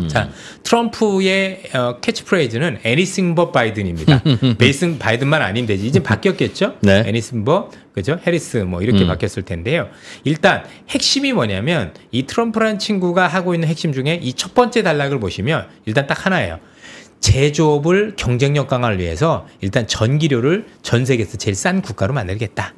자, 트럼프의 캐치프레이즈는 anything but 바이든입니다. 베이슨 바이든만 아니면 되지. 이제 바뀌었겠죠? anything but 그죠? 해리스 뭐 이렇게 바뀌었을 텐데요. 일단 핵심이 뭐냐면 이 트럼프라는 친구가 하고 있는 핵심 중에 이 첫 번째 단락을 보시면 일단 딱 하나예요. 제조업을 경쟁력 강화를 위해서 일단 전기료를 전 세계에서 제일 싼 국가로 만들겠다.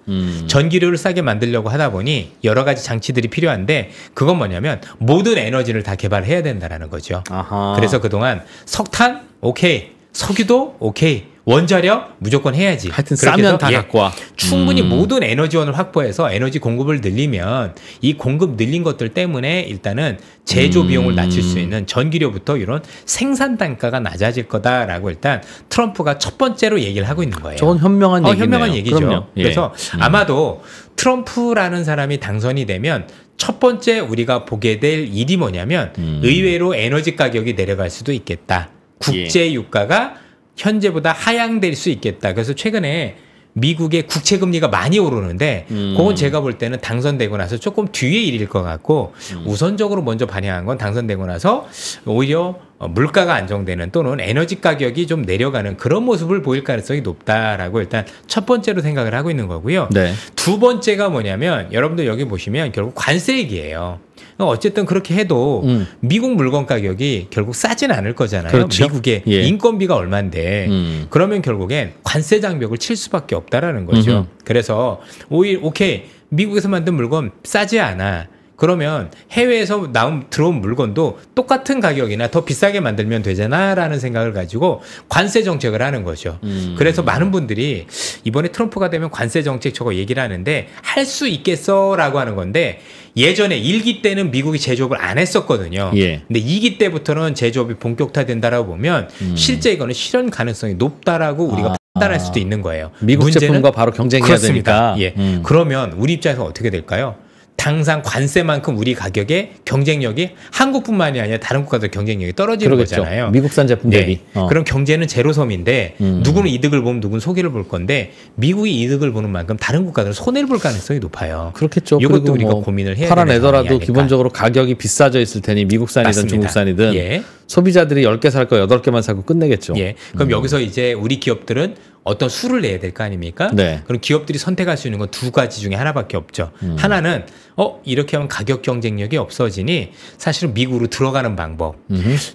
전기료를 싸게 만들려고 하다 보니 여러 가지 장치들이 필요한데 그건 뭐냐면 모든 에너지를 다 개발해야 된다는 거죠. 아하. 그래서 그동안 석탄 오케이, 석유도 오케이, 원자력 무조건 해야지. 하여튼 싸면 다 갖고 와. 충분히 모든 에너지원을 확보해서 에너지 공급을 늘리면 이 공급 늘린 것들 때문에 일단은 제조 비용을 낮출 수 있는 전기료부터 이런 생산 단가가 낮아질 거다라고 일단 트럼프가 첫 번째로 얘기를 하고 있는 거예요. 저건 현명한 얘기네요. 현명한 얘기죠. 그럼요. 예. 그래서 아마도 트럼프라는 사람이 당선이 되면 첫 번째 우리가 보게 될 일이 뭐냐면 의외로 에너지 가격이 내려갈 수도 있겠다. 국제 유가가 현재보다 하향될 수 있겠다. 그래서 최근에 미국의 국채 금리가 많이 오르는데 그건 제가 볼 때는 당선되고 나서 조금 뒤의 일일 것 같고 우선적으로 먼저 반영한 건 당선되고 나서 오히려 물가가 안정되는 또는 에너지 가격이 좀 내려가는 그런 모습을 보일 가능성이 높다라고 일단 첫 번째로 생각을 하고 있는 거고요. 네. 두 번째가 뭐냐면 여러분들 여기 보시면 결국 관세 얘기예요. 어쨌든 그렇게 해도 미국 물건 가격이 결국 싸진 않을 거잖아요. 그렇죠. 미국의 인건비가 얼만데 그러면 결국엔 관세 장벽을 칠 수밖에 없다라는 거죠. 그래서 오케이 미국에서 만든 물건 싸지 않아. 그러면 해외에서 들어온 물건도 똑같은 가격이나 더 비싸게 만들면 되잖아라는 생각을 가지고 관세 정책을 하는 거죠. 그래서 많은 분들이 이번에 트럼프가 되면 관세 정책 저거 얘기를 하는데 할 수 있겠어라고 하는 건데 예전에 1기 때는 미국이 제조업을 안 했었거든요. 예. 근데 2기 때부터는 제조업이 본격화된다라고 보면 실제 이거는 실현 가능성이 높다라고 우리가 판단할 수도 있는 거예요. 미국 제품과 바로 경쟁해야 그렇습니다. 되니까. 예. 그러면 우리 입장에서 어떻게 될까요? 당장 관세만큼 우리 가격의 경쟁력이 한국뿐만이 아니라 다른 국가들 경쟁력이 떨어지는 그러겠죠. 거잖아요. 미국산 제품 대비. 네. 그럼 경제는 제로섬인데 누구는 이득을 보면 누구는 손해를 볼 건데 미국이 이득을 보는 만큼 다른 국가들은 손해를 볼 가능성이 높아요. 그렇겠죠. 이것도 우리가 고민을 해야 되는 팔아내더라도 기본적으로 가격이 비싸져 있을 테니 미국산이든 맞습니다. 중국산이든 예. 소비자들이 10개 살 거 8개만 사고 끝내겠죠. 예. 그럼 여기서 이제 우리 기업들은 어떤 수를 내야 될 거 아닙니까? 네. 그럼 기업들이 선택할 수 있는 건 두 가지 중에 하나밖에 없죠. 하나는 이렇게 하면 가격 경쟁력이 없어지니 사실은 미국으로 들어가는 방법.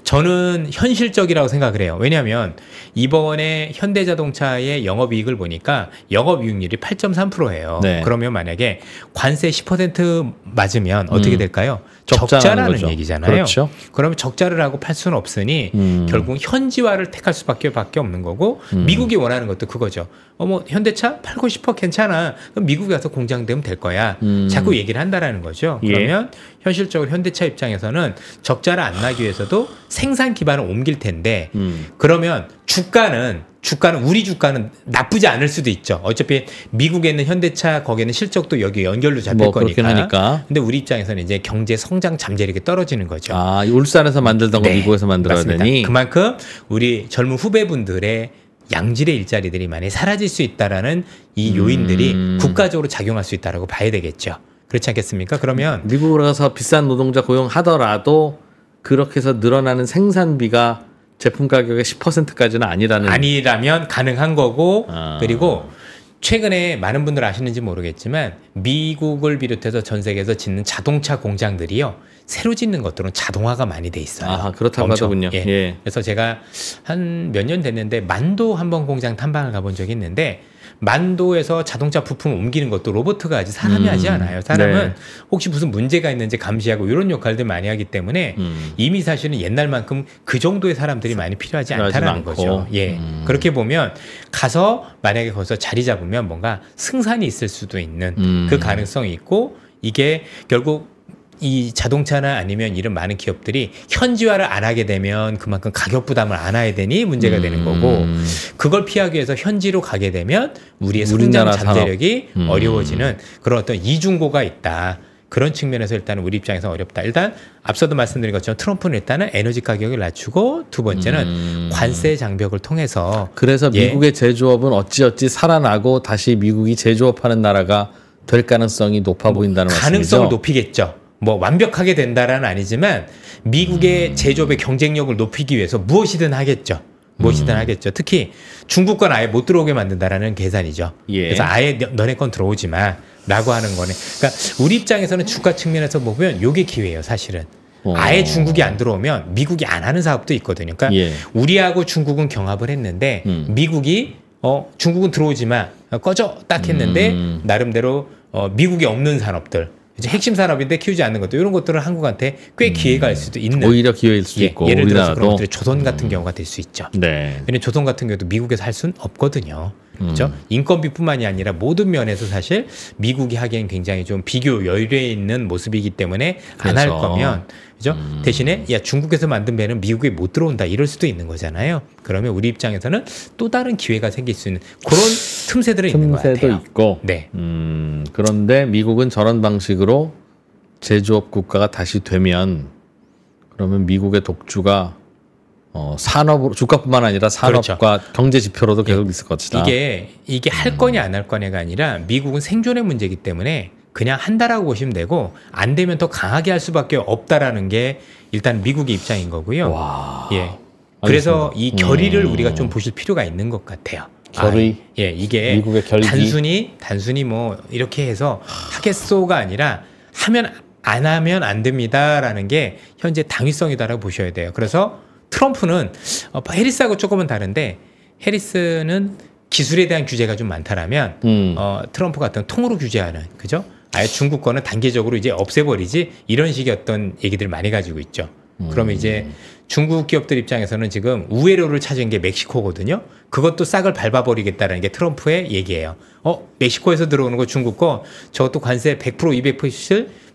저는 현실적이라고 생각을 해요. 왜냐하면 이번에 현대자동차의 영업이익을 보니까 영업이익률이 8.3%예요. 네. 그러면 만약에 관세 10% 맞으면 어떻게 될까요? 적자라는 거죠. 얘기잖아요. 그렇죠. 그러면 적자를 하고 팔 수는 없으니 결국 현지화를 택할 수밖에 없는 거고 미국이 원하는 것도 그거죠. 뭐 현대차 팔고 싶어 괜찮아. 그럼 미국에 가서 공장 되면 될 거야. 자꾸 얘기를 한다라는 거죠. 그러면 현실적으로 현대차 입장에서는 적자를 안 나기 위해서도 생산 기반을 옮길 텐데 그러면 주가는 우리 주가는 나쁘지 않을 수도 있죠. 어차피 미국에 있는 현대차 거기에는 실적도 여기 연결로 잡힐 거니까. 하니까. 근데 우리 입장에서는 이제 경제 성장 잠재력이 떨어지는 거죠. 아, 울산에서 만들던 거 미국에서 만들어야 맞습니다. 되니. 그만큼 우리 젊은 후배분들의 양질의 일자리들이 많이 사라질 수 있다라는 이 요인들이 국가적으로 작용할 수 있다라고 봐야 되겠죠. 그렇지 않겠습니까? 그러면 미국으로 가서 비싼 노동자 고용하더라도 그렇게 해서 늘어나는 생산비가 제품 가격의 10%까지는 아니라면 가능한 거고 그리고 최근에 많은 분들 아시는지 모르겠지만 미국을 비롯해서 전 세계에서 짓는 자동차 공장들이요. 새로 짓는 것들은 자동화가 많이 돼 있어요. 아, 그렇다고 하더군요. 예. 예. 그래서 제가 한 몇 년 됐는데 만도 한번 공장 탐방을 가본 적이 있는데 만도에서 자동차 부품을 옮기는 것도 로봇가 하지 사람이 하지 않아요. 사람은 혹시 무슨 문제가 있는지 감시하고 이런 역할들 많이 하기 때문에 이미 사실은 옛날만큼 그 정도의 사람들이 많이 필요하지 않다라는 거죠. 예. 그렇게 보면 가서 만약에 거기서 자리 잡으면 뭔가 승산이 있을 수도 있는 그 가능성이 있고 이게 결국 이 자동차나 아니면 이런 많은 기업들이 현지화를 안 하게 되면 그만큼 가격 부담을 안 해야 되니 문제가 되는 거고 그걸 피하기 위해서 현지로 가게 되면 우리의 성장 잠재력이 어려워지는 그런 어떤 이중고가 있다. 그런 측면에서 일단은 우리 입장에서 어렵다. 일단 앞서도 말씀드린 것처럼 트럼프는 일단은 에너지 가격을 낮추고 두 번째는 관세 장벽을 통해서 그래서 미국의 제조업은 어찌어찌 살아나고 다시 미국이 제조업하는 나라가 될 가능성이 높아 보인다는 말씀이죠. 가능성을 높이겠죠. 뭐 완벽하게 된다라는 아니지만 미국의 제조업의 경쟁력을 높이기 위해서 무엇이든 하겠죠. 하겠죠. 특히 중국건 아예 못 들어오게 만든다라는 계산이죠. 그래서 아예 너네 건 들어오지 마라고 하는 거네. 그러니까 우리 입장에서는 주가 측면에서 보면 요게 기회예요, 사실은. 아예 중국이 안 들어오면 미국이 안 하는 사업도 있거든요. 그러니까 예. 우리하고 중국은 경합을 했는데 미국이 중국은 들어오지 마 꺼져 딱 했는데 나름대로 미국이 없는 산업들 이제 핵심 산업인데 키우지 않는 것들 이런 것들은 한국한테 꽤 기회가 일 수도 있는 오히려 기회일 수도 있고 예를 들어서 우리나라도. 그런 것들이 조선 같은 경우가 될 수 있죠. 네. 왜냐면 조선 같은 경우도 미국에서 할 수는 없거든요. 그렇죠? 인건비뿐만이 아니라 모든 면에서 사실 미국이 하기엔 굉장히 좀 비교 여유에 있는 모습이기 때문에 안 할 거면 그죠? 대신에 야 중국에서 만든 배는 미국에 못 들어온다 이럴 수도 있는 거잖아요. 그러면 우리 입장에서는 또 다른 기회가 생길 수 있는 그런 틈새들이 있는 것 같아요. 틈새도 있고. 네. 그런데 미국은 저런 방식으로 제조업 국가가 다시 되면 그러면 미국의 독주가 산업으로 주가뿐만 아니라 산업과 그렇죠. 경제 지표로도 계속 있을 것이다. 이게 할 거냐 안 할 거냐가 아니라 미국은 생존의 문제이기 때문에 그냥 한다라고 보시면 되고 안 되면 더 강하게 할 수밖에 없다라는 게 일단 미국의 입장인 거고요. 와. 예. 그래서 이 결의를 우리가 좀 보실 필요가 있는 것 같아요. 결의. 예, 이게 미국의 결의. 단순히 뭐 이렇게 해서 하겠소가 아니라 안 하면 안 됩니다라는 게 현재 당위성이다라고 보셔야 돼요. 그래서 트럼프는 해리스하고 조금은 다른데 해리스는 기술에 대한 규제가 좀 많다라면 트럼프 같은 통으로 규제하는 그죠? 아예 중국 거는 단계적으로 이제 없애버리지 이런 식의 어떤 얘기들 많이 가지고 있죠. 그러면 이제 중국 기업들 입장에서는 지금 우회로를 찾은 게 멕시코거든요. 그것도 싹을 밟아버리겠다는 게 트럼프의 얘기예요. 멕시코에서 들어오는 거 중국 거 저것도 관세 100%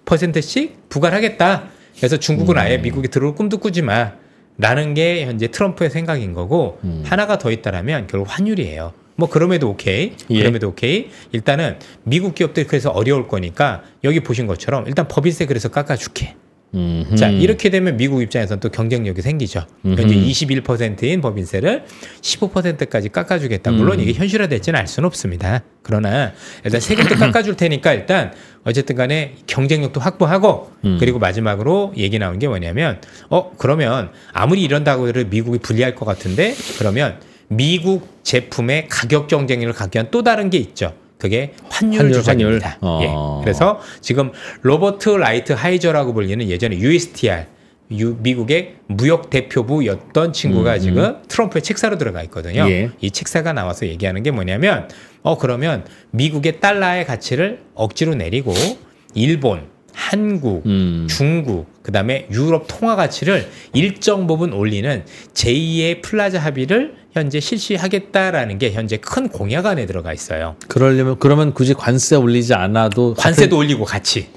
200%씩 부과하겠다. 그래서 중국은 아예 미국에 들어올 꿈도 꾸지 마. 라는 게 현재 트럼프의 생각인 거고 하나가 더 있다라면 결국 환율이에요. 뭐 그럼에도 오케이. 그럼에도 오케이. 일단은 미국 기업들이 그래서 어려울 거니까 여기 보신 것처럼 일단 법인세 그래서 깎아줄게. 자 이렇게 되면 미국 입장에서는 또 경쟁력이 생기죠. 현재 21%인 법인세를 15%까지 깎아주겠다. 물론 이게 현실화될지는 알 수는 없습니다. 그러나 일단 세금도 깎아줄 테니까 일단 어쨌든 간에 경쟁력도 확보하고 그리고 마지막으로 얘기 나온 게 뭐냐면 그러면 아무리 이런다고 해도 미국이 불리할 것 같은데 그러면 미국 제품의 가격 경쟁력을 갖기 위한 또 다른 게 있죠. 그게 환율 조작입니다. 예. 그래서 지금 로버트 라이트 하이저라고 불리는 예전에 USTR 미국의 무역 대표부였던 친구가 지금 트럼프의 책사로 들어가 있거든요. 예. 이 책사가 나와서 얘기하는 게 뭐냐면 그러면 미국의 달러의 가치를 억지로 내리고 일본, 한국, 중국, 그다음에 유럽 통화 가치를 일정 부분 올리는 제2의 플라자 합의를 현재 실시하겠다라는 게 현재 큰 공약 안에 들어가 있어요. 그러면 굳이 관세 올리지 않아도 관세도 올리고 같이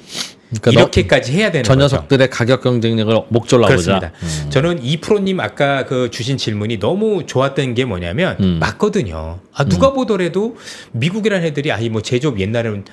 그러니까 이렇게까지 해야 되는 저 녀석들의 거죠. 가격 경쟁력을 목졸라 보자. 그렇습니다. 저는 이프로님 아까 그 주신 질문이 너무 좋았던 게 뭐냐면 맞거든요. 누가 보더라도 미국이라는 애들이 뭐 제조업 옛날에는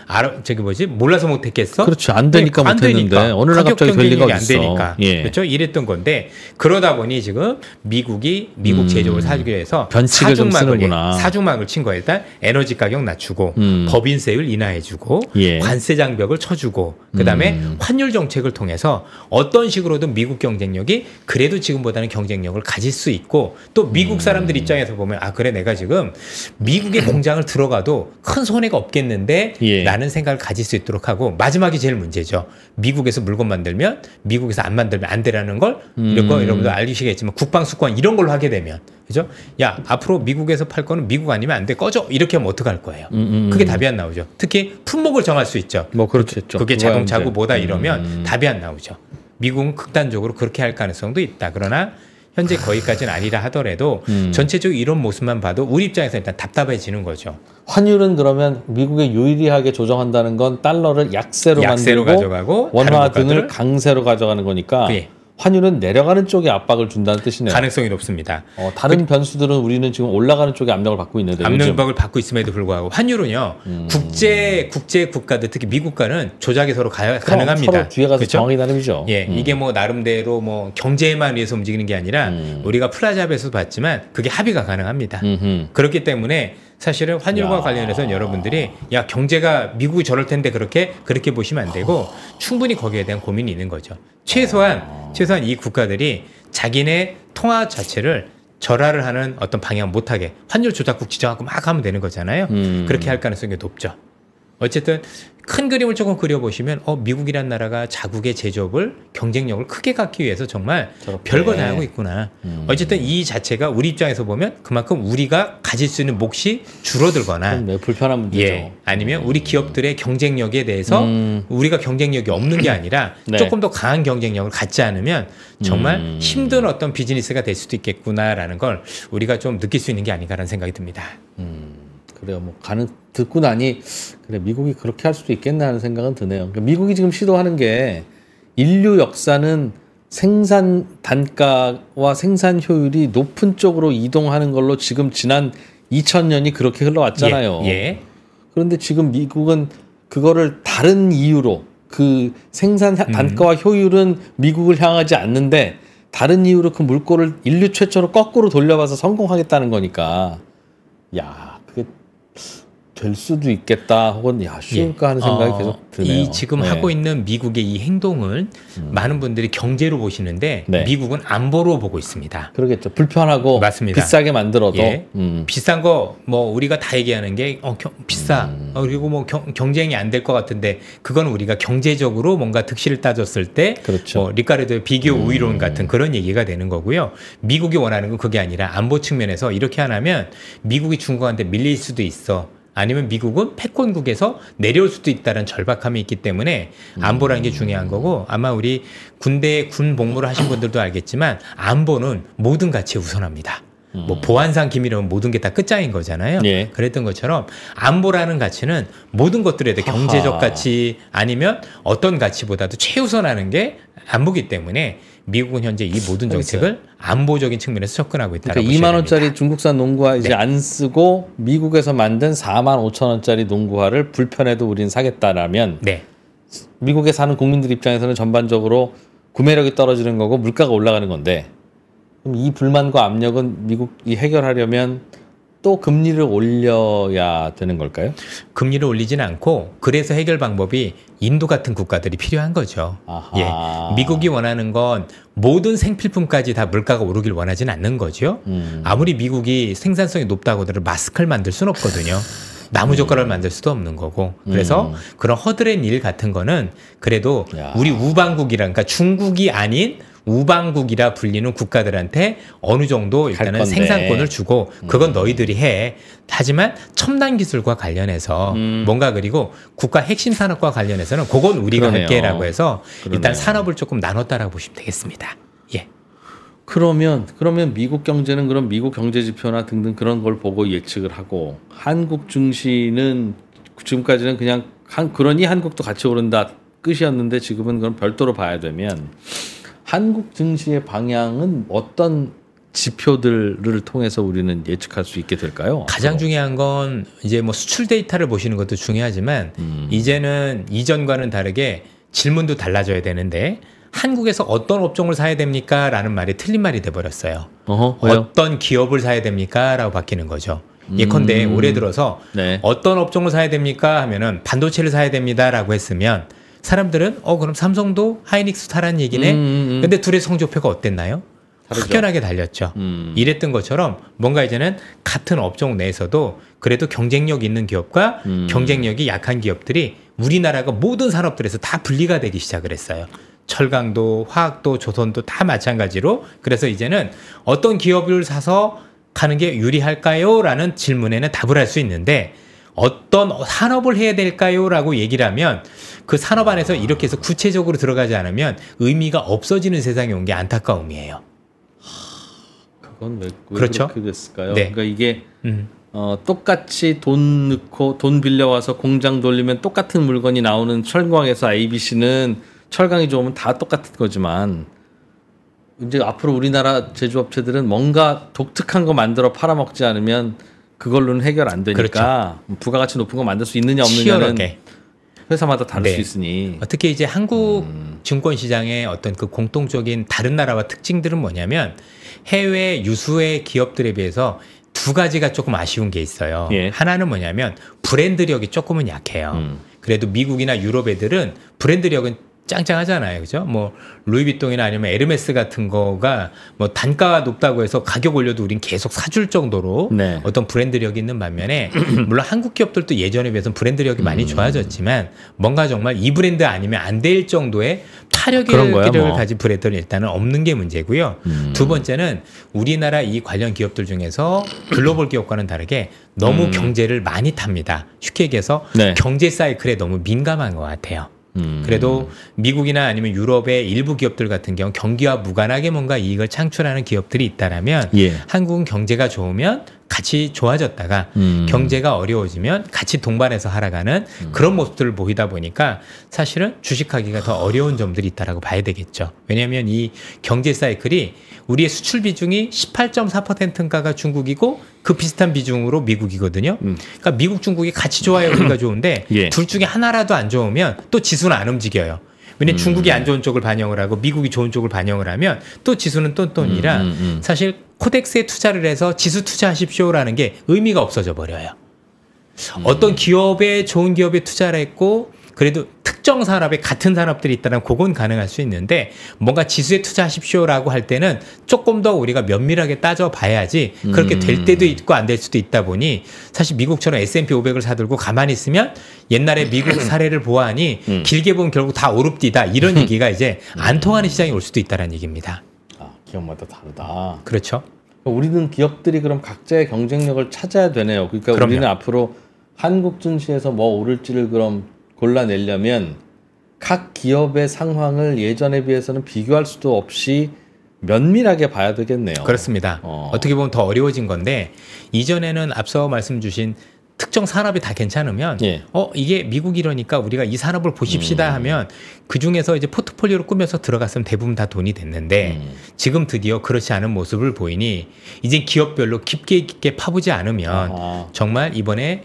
몰라서 못했겠어? 그렇죠. 안 되니까 못했는데 어느 날 갑자기 될 리가 안 되니까. 예. 그렇죠. 이랬던 건데 그러다 보니 지금 미국 제조업을 사기 위해서 변칙을 좀 쓰는구나. 사중막을 친 거예요. 일단 에너지 가격 낮추고 법인세율 인하해주고 예. 관세 장벽을 쳐주고 그다음에 환율 정책을 통해서 어떤 식으로든 미국 경쟁력이 그래도 지금보다는 경쟁력을 가질 수 있고 또 미국 사람들 입장에서 보면 그래 내가 지금 미국의 공장을 들어가도 큰 손해가 없겠는데 예. 라는 생각을 가질 수 있도록 하고 마지막이 제일 문제죠. 미국에서 물건 만들면 미국에서 안 만들면 안 되라는 걸 여러분들 알시겠지만 국방수권 이런 걸로 하게 되면 그죠? 야 앞으로 미국에서 팔 거는 미국 아니면 안 돼 꺼져 이렇게 하면 어떡할 거예요. 그게 답이 안 나오죠. 특히 품목을 정할 수 있죠. 뭐 그렇겠죠. 그게 자동차고 뭐다 이러면 답이 안 나오죠. 미국은 극단적으로 그렇게 할 가능성도 있다. 그러나 현재 거기까지는 아니라 하더라도 전체적으로 이런 모습만 봐도 우리 입장에서 일단 답답해지는 거죠. 환율은 그러면 미국에 유리하게 조정한다는 건 달러를 약세로 만들고 가져가고 원화 등을 강세로 가져가는 거니까 예. 환율은 내려가는 쪽에 압박을 준다는 뜻이네요. 가능성이 높습니다. 다른 변수들은 우리는 지금 올라가는 쪽에 압력을 받고 있는데 압력을 받고 있음에도 불구하고 환율은요. 국제 국가들 특히 미국과는 조작이 서로 가능합니다. 서로 뒤에 가서 그렇죠? 정확히 나름이죠. 예, 이게 뭐 나름대로 뭐 경제만 위해서 움직이는 게 아니라 우리가 플라자에서도 봤지만 그게 합의가 가능합니다. 그렇기 때문에 사실은 환율과 관련해서는 여러분들이 경제가 미국이 저럴 텐데 그렇게 보시면 안 되고 충분히 거기에 대한 고민이 있는 거죠. 최소한 이 국가들이 자기네 통화 자체를 절하를 하는 어떤 방향 못하게 환율 조작국 지정하고 막 하면 되는 거잖아요. 그렇게 할 가능성이 높죠. 어쨌든 큰 그림을 조금 그려보시면 미국이란 나라가 자국의 제조업을 경쟁력을 크게 갖기 위해서 정말 별거 다 하고 있구나. 어쨌든 이 자체가 우리 입장에서 보면 그만큼 우리가 가질 수 있는 몫이 줄어들거나 불편한 문제죠. 예, 아니면 우리 기업들의 경쟁력에 대해서 우리가 경쟁력이 없는 게 아니라 네. 조금 더 강한 경쟁력을 갖지 않으면 정말 힘든 어떤 비즈니스가 될 수도 있겠구나라는 걸 우리가 좀 느낄 수 있는 게 아닌가라는 생각이 듭니다. 그래요. 뭐 듣고 나니 그래 미국이 그렇게 할 수도 있겠나 하는 생각은 드네요. 그러니까 미국이 지금 시도하는 게 인류 역사는 생산 단가와 생산 효율이 높은 쪽으로 이동하는 걸로 지금 지난 2000년이 그렇게 흘러왔잖아요. 예. 그런데 지금 미국은 그거를 다른 이유로 그 생산 단가와 효율은 미국을 향하지 않는데 다른 이유로 그 물꼬를 인류 최초로 거꾸로 돌려봐서 성공하겠다는 거니까 야 그게 될 수도 있겠다 혹은 야 쉬울까 하는 생각이 계속 드네요. 이 지금 하고 있는 미국의 이 행동을 많은 분들이 경제로 보시는데 네. 미국은 안보로 보고 있습니다. 그러겠죠. 불편하고 맞습니다. 비싸게 만들어도 예. 비싼 거 뭐 우리가 다 얘기하는 게 비싸 그리고 뭐 경쟁이 안 될 것 같은데 그건 우리가 경제적으로 뭔가 득실을 따졌을 때 그렇죠. 리카르도의 비교 우위론 같은 그런 얘기가 되는 거고요. 미국이 원하는 건 그게 아니라 안보 측면에서 이렇게 안 하면 미국이 중국한테 밀릴 수도 있어. 아니면 미국은 패권국에서 내려올 수도 있다는 절박함이 있기 때문에 안보라는 게 중요한 거고 아마 우리 군 복무를 하신 분들도 알겠지만 안보는 모든 가치에 우선합니다. 뭐 보안상 기밀이면 모든 게 다 끝장인 거잖아요. 예. 그랬던 것처럼 안보라는 가치는 모든 것들에 대해 경제적 가치 아니면 어떤 가치보다도 최우선하는 게 안보기 때문에 미국은 현재 이 모든 정책을 안보적인 측면에서 접근하고 있다고 그러니까 2만 원짜리 중국산 농구화 이제 네. 안 쓰고 미국에서 만든 4만 5천 원짜리 농구화를 불편해도 우린 사겠다라면 네. 미국에 사는 국민들 입장에서는 전반적으로 구매력이 떨어지는 거고 물가가 올라가는 건데 그럼 이 불만과 압력은 미국이 해결하려면 또 금리를 올려야 되는 걸까요? 금리를 올리지는 않고 그래서 해결 방법이 인도 같은 국가들이 필요한 거죠. 예. 미국이 원하는 건 모든 생필품까지 다 물가가 오르길 원하지는 않는 거죠. 아무리 미국이 생산성이 높다고 하더라도 마스크를 만들 수는 없거든요. 나무젓가락을 만들 수도 없는 거고 그래서 그런 허드렛 일 같은 거는 그래도 우리 우방국이랑 그러니까 중국이 아닌 우방국이라 불리는 국가들한테 어느 정도 일단은 생산권을 주고 그건 너희들이 해. 하지만 첨단 기술과 관련해서 뭔가 그리고 국가 핵심 산업과 관련해서는 그건 우리가 할게라고 해서 일단 산업을 조금 나눴다라고 보시면 되겠습니다. 예. 그러면 미국 경제는 그럼 미국 경제 지표나 등등 그런 걸 보고 예측을 하고 한국 증시는 지금까지는 그냥 그러니 한국도 같이 오른다 끝이었는데 지금은 그럼 별도로 봐야 되면 한국 증시의 방향은 어떤 지표들을 통해서 우리는 예측할 수 있게 될까요? 가장 중요한 건 이제 뭐 수출 데이터를 보시는 것도 중요하지만 이제는 이전과는 다르게 질문도 달라져야 되는데 한국에서 어떤 업종을 사야 됩니까? 라는 말이 틀린 말이 돼버렸어요. 어떤 기업을 사야 됩니까? 라고 바뀌는 거죠. 예컨대 올해 들어서 네. 어떤 업종을 사야 됩니까? 하면은 반도체를 사야 됩니다. 라고 했으면 사람들은 그럼 삼성도 하이닉스 사라는 얘기네. 근데 둘의 성적표가 어땠나요? 다르죠. 확연하게 달렸죠. 이랬던 것처럼 뭔가 이제는 같은 업종 내에서도 그래도 경쟁력 있는 기업과 경쟁력이 약한 기업들이 우리나라가 모든 산업들에서 다 분리가 되기 시작을 했어요. 철강도 화학도 조선도 다 마찬가지로 그래서 이제는 어떤 기업을 사서 가는 게 유리할까요? 라는 질문에는 답을 할 수 있는데 어떤 산업을 해야 될까요? 라고 얘기를 하면 그 산업 안에서 이렇게 해서 구체적으로 들어가지 않으면 의미가 없어지는 세상에 온 게 안타까움이에요. 그건 왜 그렇죠? 그렇게 됐을까요? 네. 그러니까 이게 똑같이 돈 넣고 돈 빌려와서 공장 돌리면 똑같은 물건이 나오는 철광에서 ABC는 철강이 좋으면 다 똑같은 거지만 이제 앞으로 우리나라 제조업체들은 뭔가 독특한 거 만들어 팔아먹지 않으면 그걸로는 해결 안 되니까 그렇죠. 부가가치 높은 거 만들 수 있느냐 없느냐는 회사마다 다를 네. 수 있으니 특히 이제 한국 증권 시장의 어떤 그 공통적인 다른 나라와 특징들은 뭐냐면 해외 유수의 기업들에 비해서 두 가지가 조금 아쉬운 게 있어요. 예. 하나는 뭐냐면 브랜드력이 조금은 약해요. 그래도 미국이나 유럽 애들은 브랜드력은 짱짱하잖아요. 그죠? 뭐 루이비통이나 아니면 에르메스 같은 거가 뭐 단가가 높다고 해서 가격 올려도 우린 계속 사줄 정도로 네. 어떤 브랜드력이 있는 반면에 물론 한국 기업들도 예전에 비해서는 브랜드력이 많이 좋아졌지만 뭔가 정말 이 브랜드 아니면 안 될 정도의 파력을 가진 브랜드는 일단은 없는 게 문제고요. 두 번째는 우리나라 이 관련 기업들 중에서 글로벌 기업과는 다르게 너무 경제를 많이 탑니다. 쉽게 얘기해서 네. 경제 사이클에 너무 민감한 것 같아요. 그래도 미국이나 아니면 유럽의 일부 기업들 같은 경우 경기와 무관하게 뭔가 이익을 창출하는 기업들이 있다라면 예. 한국은 경제가 좋으면 같이 좋아졌다가 경제가 어려워지면 같이 동반해서 하락하는 그런 모습들을 보이다 보니까 사실은 주식하기가 더 어려운 점들이 있다라고 봐야 되겠죠. 왜냐하면 이 경제 사이클이 우리의 수출 비중이 18.4%인가가 중국이고 그 비슷한 비중으로 미국이거든요. 그러니까 미국, 중국이 같이 좋아요. 우리가 좋은데 예. 둘 중에 하나라도 안 좋으면 또 지수는 안 움직여요. 왜냐면 중국이 안 좋은 쪽을 반영을 하고 미국이 좋은 쪽을 반영을 하면 또 지수는 똔똔이라 사실 코덱스에 투자를 해서 지수 투자하십시오라는 게 의미가 없어져 버려요. 어떤 기업에 좋은 기업에 투자를 했고 그래도 특정 산업에 같은 산업들이 있다면 그건 가능할 수 있는데 뭔가 지수에 투자하십시오라고 할 때는 조금 더 우리가 면밀하게 따져봐야지 그렇게 될 때도 있고 안 될 수도 있다 보니 사실 미국처럼 S&P 500을 사들고 가만히 있으면 옛날에 미국 사례를 보아하니 길게 보면 결국 다 오릅디다 이런 얘기가 이제 안 통하는 시장이 올 수도 있다는 얘기입니다. 아, 기업마다 다르다. 그렇죠. 우리는 기업들이 그럼 각자의 경쟁력을 찾아야 되네요. 그러니까 그럼요. 우리는 앞으로 한국 증시에서 뭐 오를지를 그럼 골라내려면 각 기업의 상황을 예전에 비해서는 비교할 수도 없이 면밀하게 봐야 되겠네요. 그렇습니다. 어떻게 보면 더 어려워진 건데 이전에는 앞서 말씀 주신 특정 산업이 다 괜찮으면 예. 이게 미국 이러니까 우리가 이 산업을 보십시다 하면 그중에서 이제 포트폴리오를 꾸며서 들어갔으면 대부분 다 돈이 됐는데 지금 드디어 그렇지 않은 모습을 보이니 이제 기업별로 깊게 파보지 않으면 정말 이번에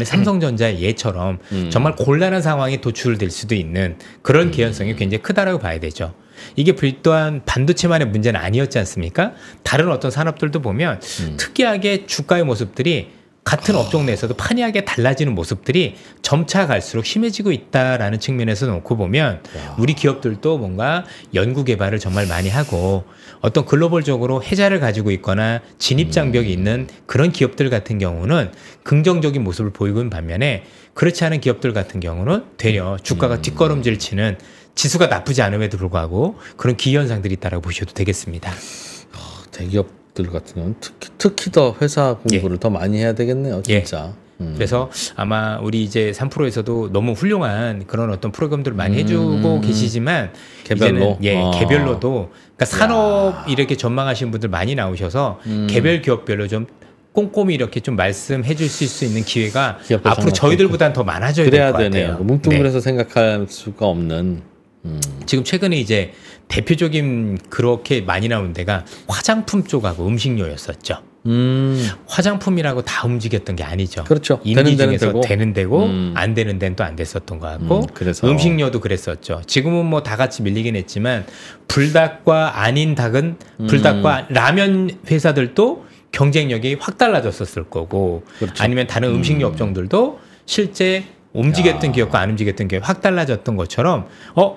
삼성전자의 예처럼 정말 곤란한 상황이 도출될 수도 있는 그런 개연성이 굉장히 크다라고 봐야 되죠. 이게 또한 반도체만의 문제는 아니었지 않습니까? 다른 어떤 산업들도 보면 특이하게 주가의 모습들이 같은 업종 내에서도 판이하게 달라지는 모습들이 점차 갈수록 심해지고 있다라는 측면에서 놓고 보면 우리 기업들도 뭔가 연구 개발을 정말 많이 하고 어떤 글로벌적으로 혜자를 가지고 있거나 진입 장벽이 있는 그런 기업들 같은 경우는 긍정적인 모습을 보이고 있는 반면에 그렇지 않은 기업들 같은 경우는 되려 주가가 뒷걸음질 치는 지수가 나쁘지 않음에도 불구하고 그런 기현상들이 있다고 보셔도 되겠습니다. 대기업들 같은 경우는 특히 더 회사 공부를 더 많이 해야 되겠네요, 진짜. 그래서 아마 우리 이제 3프로에서도 너무 훌륭한 그런 어떤 프로그램들을 많이 해주고 계시지만 개별로 이제는 개별로도 그러니까 산업 이렇게 전망하시는 분들 많이 나오셔서 개별 기업별로 좀 꼼꼼히 이렇게 좀 말씀해 주실 수 있는 기회가 앞으로 저희들보다는 더 많아져야 될 것 같아요. 뭉뚱그려서 생각할 수가 없는. 지금 최근에 이제 대표적인 그렇게 많이 나오는 데가 화장품 쪽하고 음식료였었죠. 화장품이라고 다 움직였던 게 아니죠. 그렇죠. 인기 중에서 되는 데고 안 되는 데는 또 안 됐었던 것 같고 음식료도 그랬었죠. 지금은 뭐 다 같이 밀리긴 했지만 불닭과 아닌 닭은 불닭과 라면 회사들도 경쟁력이 확 달라졌었을 거고 그렇죠. 아니면 다른 음식료 업종들도 실제 움직였던 기업과 안 움직였던 기업이 확 달라졌던 것처럼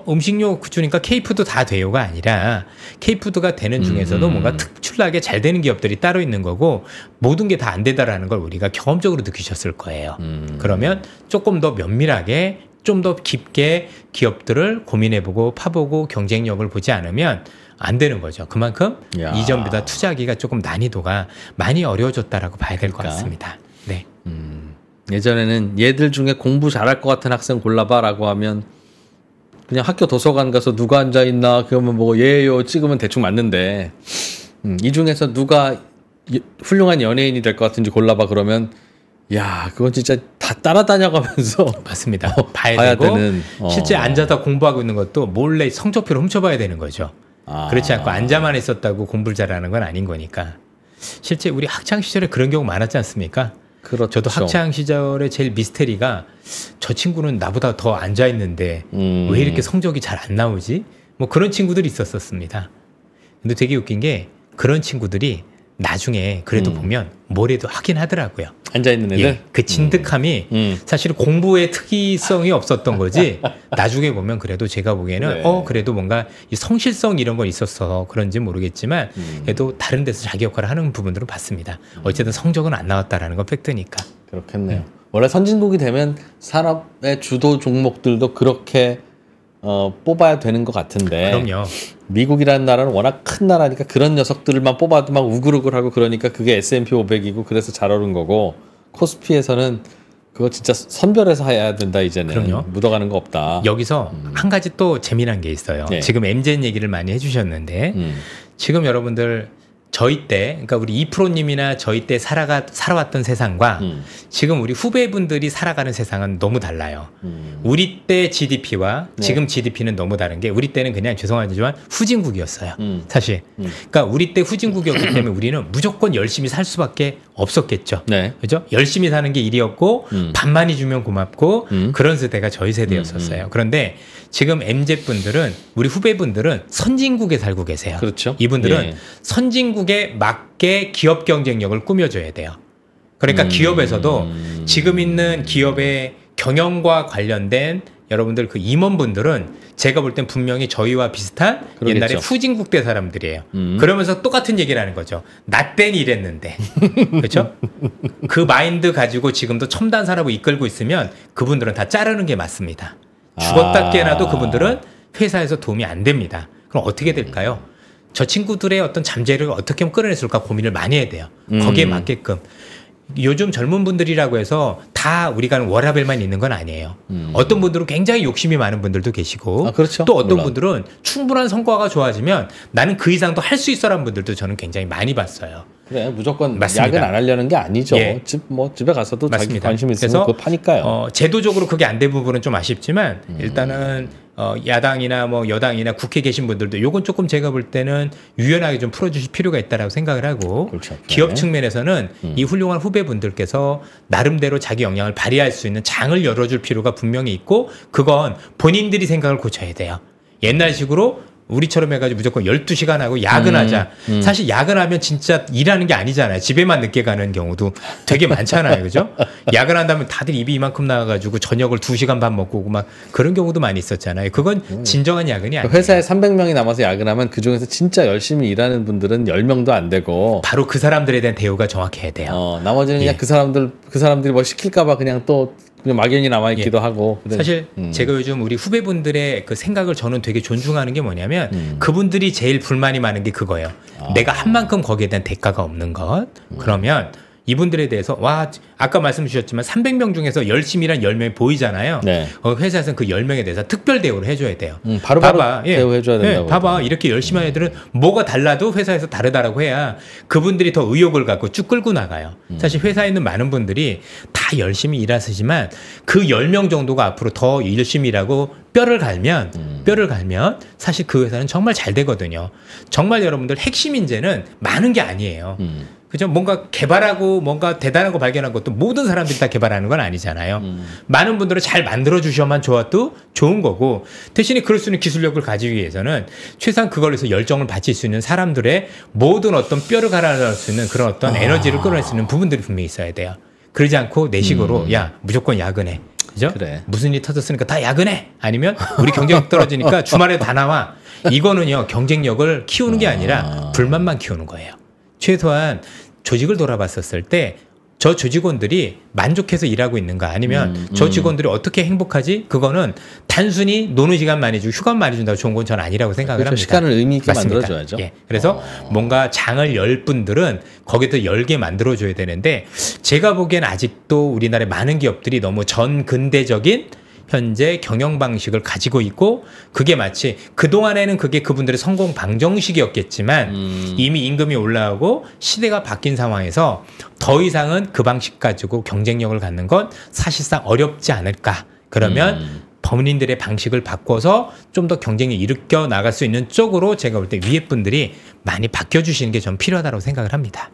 음식료 주니까 K푸드 다 돼요가 아니라 K푸드가 되는 중에서도 뭔가 특출나게 잘 되는 기업들이 따로 있는 거고 모든 게 다 안 되다라는 걸 우리가 경험적으로 느끼셨을 거예요. 그러면 조금 더 면밀하게 좀 더 깊게 기업들을 고민해보고 파보고 경쟁력을 보지 않으면 안 되는 거죠. 그만큼 이전보다 투자하기가 조금 난이도가 많이 어려워졌다라고 봐야 될 것 같습니다. 네. 예전에는 얘들 중에 공부 잘할 것 같은 학생 골라봐라고 하면 그냥 학교 도서관 가서 누가 앉아있나 그러면 뭐 얘요 찍으면 대충 맞는데 이 중에서 누가 훌륭한 연예인이 될 것 같은지 골라봐 그러면 야 그건 진짜 다 따라다녀가면서 맞습니다. 봐야 되고 되는, 실제 앉아서 공부하고 있는 것도 몰래 성적표를 훔쳐봐야 되는 거죠. 그렇지 않고 앉아만 있었다고 공부를 잘하는 건 아닌 거니까 실제 우리 학창시절에 그런 경우 많았지 않습니까? 그렇죠. 저도 학창 시절에 제일 미스테리가 저 친구는 나보다 더 앉아 있는데 왜 이렇게 성적이 잘 안 나오지? 뭐 그런 친구들이 있었습니다. 근데 되게 웃긴 게 그런 친구들이 나중에 그래도 보면 뭐래도 하긴 하더라고요. 앉아 있는 애들. 예, 그 진득함이 사실 공부의 특이성이 없었던 거지. 나중에 보면 그래도 제가 보기에는 네. 그래도 뭔가 이 성실성 이런 건 있었어 그런지 모르겠지만 그래도 다른 데서 자기 역할을 하는 부분들은 봤습니다. 어쨌든 성적은 안 나왔다라는 건 팩트니까. 그렇겠네요. 원래 선진국이 되면 산업의 주도 종목들도 그렇게 뽑아야 되는 것 같은데. 그럼요. 미국이라는 나라는 워낙 큰 나라니까 그런 녀석들만 뽑아도 막 우글우글하고 그러니까 그게 S&P 500이고 그래서 잘 오른 거고 코스피에서는 그거 진짜 선별해서 해야 된다 이제는. 그럼요. 묻어가는 거 없다. 여기서 한 가지 또 재미난 게 있어요. 네. 지금 MZ 얘기를 많이 해주셨는데 지금 여러분들 저희 때, 그러니까 우리 이프로님이나 저희 때 살아왔던 세상과 지금 우리 후배분들이 살아가는 세상은 너무 달라요. 우리 때 GDP와 네. 지금 GDP는 너무 다른 게 우리 때는 그냥 죄송하지만 후진국이었어요. 사실. 그러니까 우리 때 후진국이었기 때문에 우리는 무조건 열심히 살 수밖에 없었겠죠. 네. 그죠? 열심히 사는 게 일이었고 밥 많이 주면 고맙고 그런 세대가 저희 세대였었어요. 그런데 지금 MZ분들은 우리 후배분들은 선진국에 살고 계세요. 그렇죠. 이분들은 예. 선진국에 맞게 기업 경쟁력을 꾸며줘야 돼요. 그러니까 기업에서도 지금 있는 기업의 경영과 관련된 여러분들 그 임원분들은 제가 볼 땐 분명히 저희와 비슷한 그러겠죠. 옛날에 후진국 때 사람들이에요. 그러면서 똑같은 얘기를 하는 거죠. 나 땐 이랬는데. 그렇죠? 그 마인드 가지고 지금도 첨단 산업을 이끌고 있으면 그분들은 다 자르는 게 맞습니다. 죽었다 깨어나도 그분들은 회사에서 도움이 안 됩니다. 그럼 어떻게 될까요? 저 친구들의 어떤 잠재력을 어떻게 하면 끌어냈을까 고민을 많이 해야 돼요. 거기에 맞게끔. 요즘 젊은 분들이라고 해서 다 우리가 하는 워라밸만 있는 건 아니에요. 어떤 분들은 굉장히 욕심이 많은 분들도 계시고 그렇죠. 또 어떤 물론. 분들은 충분한 성과가 좋아지면 나는 그 이상도 할 수 있어라는 분들도 저는 굉장히 많이 봤어요. 그래 무조건 맞습니다. 야근 안 하려는 게 아니죠. 예. 집에 가서도 자기 맞습니다. 관심 있으면 그래서 그거 파니까요. 제도적으로 그게 안 된 부분은 좀 아쉽지만 일단은 야당이나 뭐 여당이나 국회에 계신 분들도 요건 조금 제가 볼 때는 유연하게 좀 풀어주실 필요가 있다라고 생각을 하고 그렇죠. 기업 네. 측면에서는 이 훌륭한 후배분들께서 나름대로 자기 역량을 발휘할 수 있는 장을 열어줄 필요가 분명히 있고 그건 본인들이 생각을 고쳐야 돼요. 옛날식으로 우리처럼 해가지고 무조건 12시간 하고 야근하자. 사실 야근하면 진짜 일하는 게 아니잖아요. 집에만 늦게 가는 경우도 되게 많잖아요. 그죠? 야근한다면 다들 입이 이만큼 나와가지고 저녁을 2시간 반 먹고 오고 막 그런 경우도 많이 있었잖아요. 그건 진정한 야근이 아니에요. 회사에 300명이 남아서 야근하면 그중에서 진짜 열심히 일하는 분들은 10명도 안 되고 바로 그 사람들에 대한 대우가 정확해야 돼요. 나머지는 그냥 예. 그 사람들이 뭐 시킬까봐 그냥 막연히 남아있기도 하고. 그래. 사실 제가 요즘 우리 후배분들의 그 생각을 저는 되게 존중하는 게 뭐냐면 그분들이 제일 불만이 많은 게 그거예요. 내가 한 만큼 거기에 대한 대가가 없는 것. 그러면 이분들에 대해서 아까 말씀 주셨지만 300명 중에서 열심히 일한 10명이 보이잖아요. 네. 회사에서는 그 10명에 대해서 특별 대우를 해줘야 돼요. 바로바로 봐봐. 대우해줘야 된다고. 봐봐. 이렇게 열심히 하는 애들은 뭐가 달라도 회사에서 다르다라고 해야 그분들이 더 의욕을 갖고 쭉 끌고 나가요. 사실 회사에 있는 많은 분들이 다 열심히 일하시지만 그 10명 정도가 앞으로 더 열심히 일하고 뼈를 갈면 사실 그 회사는 정말 잘 되거든요. 정말 여러분들 핵심 인재는 많은 게 아니에요. 그죠? 뭔가 개발하고 뭔가 대단한 거 발견한 것도 모든 사람들이 다 개발하는 건 아니잖아요. 많은 분들은 잘 만들어 주셔만 좋아도 좋은 거고 대신에 그럴 수 있는 기술력을 가지기 위해서는 최소한 그걸로 해서 열정을 바칠 수 있는 사람들의 모든 어떤 뼈를 갈아낼 수 있는 그런 어떤 에너지를 끌어낼 수 있는 부분들이 분명히 있어야 돼요. 그러지 않고 내 식으로 야 무조건 야근해. 그죠? 그래. 무슨 일이 터졌으니까 다 야근해. 아니면 우리 경쟁력 떨어지니까 주말에 다 나와. 이거는요 경쟁력을 키우는 게 아니라 불만만 키우는 거예요. 최소한 조직을 돌아봤었을 때 저 조직원들이 만족해서 일하고 있는가 아니면 저 직원들이 어떻게 행복하지? 그거는 단순히 노는 시간 많이 주고 휴가 많이 준다고 좋은 건 전 아니라고 생각을 그렇죠. 합니다. 시간을 의미 있게 맞습니다. 만들어줘야죠. 예. 그래서 뭔가 장을 열 분들은 거기서 열게 만들어줘야 되는데 제가 보기엔 아직도 우리나라의 많은 기업들이 너무 전근대적인 현재 경영 방식을 가지고 있고 그게 마치 그동안에는 그게 그분들의 성공 방정식이었겠지만 이미 임금이 올라오고 시대가 바뀐 상황에서 더 이상은 그 방식 가지고 경쟁력을 갖는 건 사실상 어렵지 않을까. 그러면 범인들의 방식을 바꿔서 좀 더 경쟁이 일으켜 나갈 수 있는 쪽으로 제가 볼 때 위에 분들이 많이 바뀌어주시는 게 좀 필요하다고 생각을 합니다.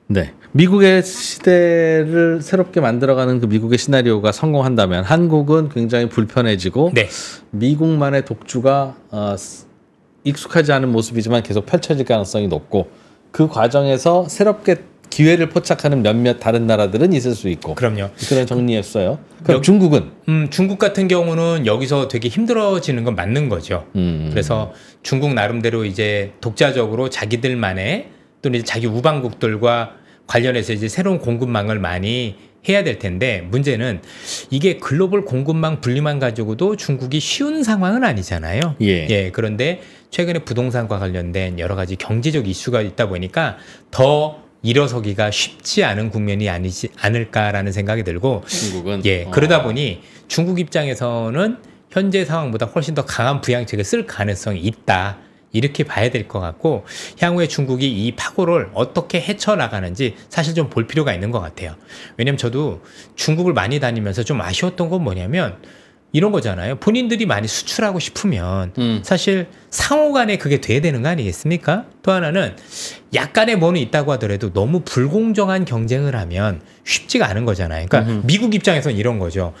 네. 미국의 시대를 새롭게 만들어가는 그 미국의 시나리오가 성공한다면 한국은 굉장히 불편해지고 네. 미국만의 독주가 익숙하지 않은 모습이지만 계속 펼쳐질 가능성이 높고 그 과정에서 새롭게 기회를 포착하는 몇몇 다른 나라들은 있을 수 있고. 그럼요. 그런 정리였어요. 그럼 중국은? 중국 같은 경우는 여기서 되게 힘들어지는 건 맞는 거죠. 그래서 중국 나름대로 이제 독자적으로 자기들만의 또는 이제 자기 우방국들과 관련해서 이제 새로운 공급망을 많이 해야 될 텐데, 문제는 이게 글로벌 공급망 분리만 가지고도 중국이 쉬운 상황은 아니잖아요. 예. 그런데 최근에 부동산과 관련된 여러 가지 경제적 이슈가 있다 보니까 더 일어서기가 쉽지 않은 국면이 아니지 않을까라는 생각이 들고, 중국은 그러다 보니 중국 입장에서는 현재 상황보다 훨씬 더 강한 부양책을 쓸 가능성이 있다. 이렇게 봐야 될 것 같고, 향후에 중국이 이 파고를 어떻게 헤쳐나가는지 사실 좀 볼 필요가 있는 것 같아요. 왜냐면 저도 중국을 많이 다니면서 좀 아쉬웠던 건 뭐냐면 이런 거잖아요. 본인들이 많이 수출하고 싶으면 사실 상호 간에 그게 돼야 되는 거 아니겠습니까? 또 하나는 약간의 뭐는 있다고 하더라도 너무 불공정한 경쟁을 하면 쉽지가 않은 거잖아요. 그러니까 미국 입장에서는 이런 거죠.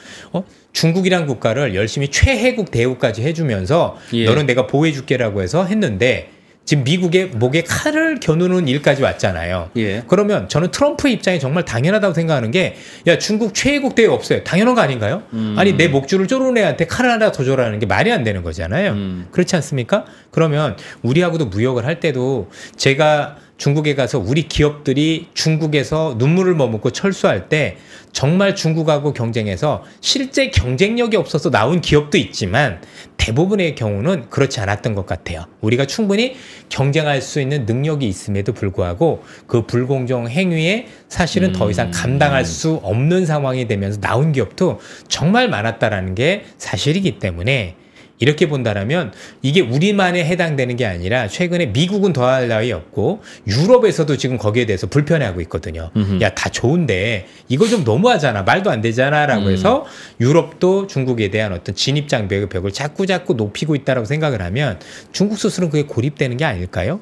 중국이란 국가를 열심히 최혜국 대우까지 해주면서 너는 내가 보호해줄게라고 해서 했는데 지금 미국의 목에 칼을 겨누는 일까지 왔잖아요. 그러면 저는 트럼프의 입장이 정말 당연하다고 생각하는 게, 야, 중국 최혜국 대우 없어요. 당연한 거 아닌가요? 아니, 내 목줄을 쪼르는 애한테 칼을 하나 더 줘라는 게 말이 안 되는 거잖아요. 그렇지 않습니까? 그러면 우리하고도 무역을 할 때도 제가 중국에 가서 우리 기업들이 중국에서 눈물을 머금고 철수할 때 정말 중국하고 경쟁해서 실제 경쟁력이 없어서 나온 기업도 있지만 대부분의 경우는 그렇지 않았던 것 같아요. 우리가 충분히 경쟁할 수 있는 능력이 있음에도 불구하고 그 불공정 행위에 사실은 더 이상 감당할 수 없는 상황이 되면서 나온 기업도 정말 많았다라는 게 사실이기 때문에, 이렇게 본다라면 이게 우리만에 해당되는 게 아니라 최근에 미국은 더할 나위 없고 유럽에서도 지금 거기에 대해서 불편해하고 있거든요. 야, 다 좋은데 이거 좀 너무하잖아, 말도 안 되잖아 라고 해서 유럽도 중국에 대한 어떤 진입장벽의 벽을 자꾸 높이고 있다고 생각을 하면 중국 스스로는 그게 고립되는 게 아닐까요?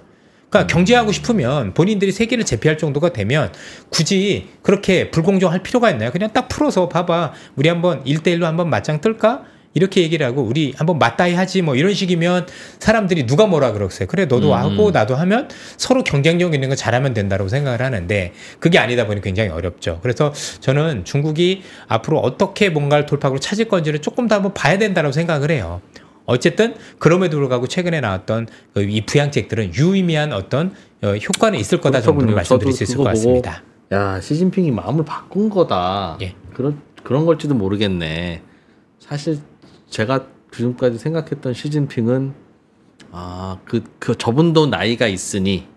그러니까 경제하고 싶으면 본인들이 세계를 제패할 정도가 되면 굳이 그렇게 불공정할 필요가 있나요? 그냥 딱 풀어서 봐봐, 우리 한번 1대1로 한번 맞짱 뜰까? 이렇게 얘기를 하고 우리 한번 맞다이 하지 뭐 이런 식이면 사람들이 누가 뭐라 그러겠어요. 그래, 너도 하고 나도 하면 서로 경쟁력 있는 거 잘하면 된다고 생각을 하는데 그게 아니다 보니 굉장히 어렵죠. 그래서 저는 중국이 앞으로 어떻게 뭔가를 돌파구를 찾을 건지를 조금 더 한번 봐야 된다고 생각을 해요. 어쨌든 그럼에도 불구하고 최근에 나왔던 이 부양책들은 유의미한 어떤 효과는 있을 거다 정도는 말씀드릴 수 있을 것 같습니다. 야, 시진핑이 마음을 바꾼 거다. 그런 걸지도 모르겠네. 사실 제가 지금까지 생각했던 시진핑은 저분도 나이가 있으니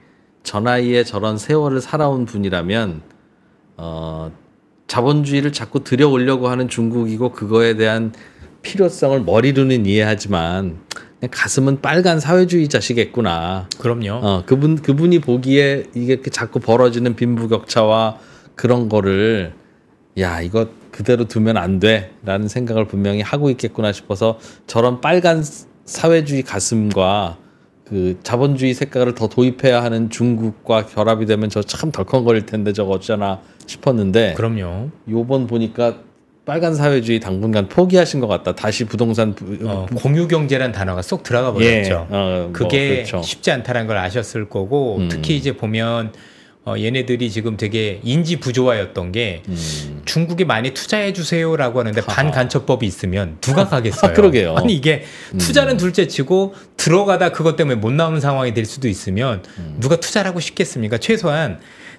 저 나이에 저런 세월을 살아온 분이라면 자본주의를 자꾸 들여오려고 하는 중국이고 그거에 대한 필요성을 머리로는 이해하지만 그냥 가슴은 빨간 사회주의자시겠구나. 그럼요. 그분이 보기에 이게 자꾸 벌어지는 빈부격차와 그런 거를, 야, 이거 그대로 두면 안 돼라는 생각을 분명히 하고 있겠구나 싶어서 저런 빨간 사회주의 가슴과 그 자본주의 색깔을 더 도입해야 하는 중국과 결합이 되면 저 참 덜컹거릴 텐데 저거 어쩌나 싶었는데, 그럼요. 요번 보니까 빨간 사회주의 당분간 포기하신 것 같다. 다시 부동산 공유경제란 단어가 쏙 들어가 버렸죠. 그게 그렇죠. 쉽지 않다는 걸 아셨을 거고 특히 이제 보면 얘네들이 지금 되게 인지 부조화였던 게 중국에 많이 투자해 주세요라고 하는데 반간첩법이 있으면 누가 가겠어요. 그러게요. 아니 이게 투자는 둘째치고 들어가다 그것 때문에 못 나오는 상황이 될 수도 있으면 누가 투자를 하고 싶겠습니까? 최소한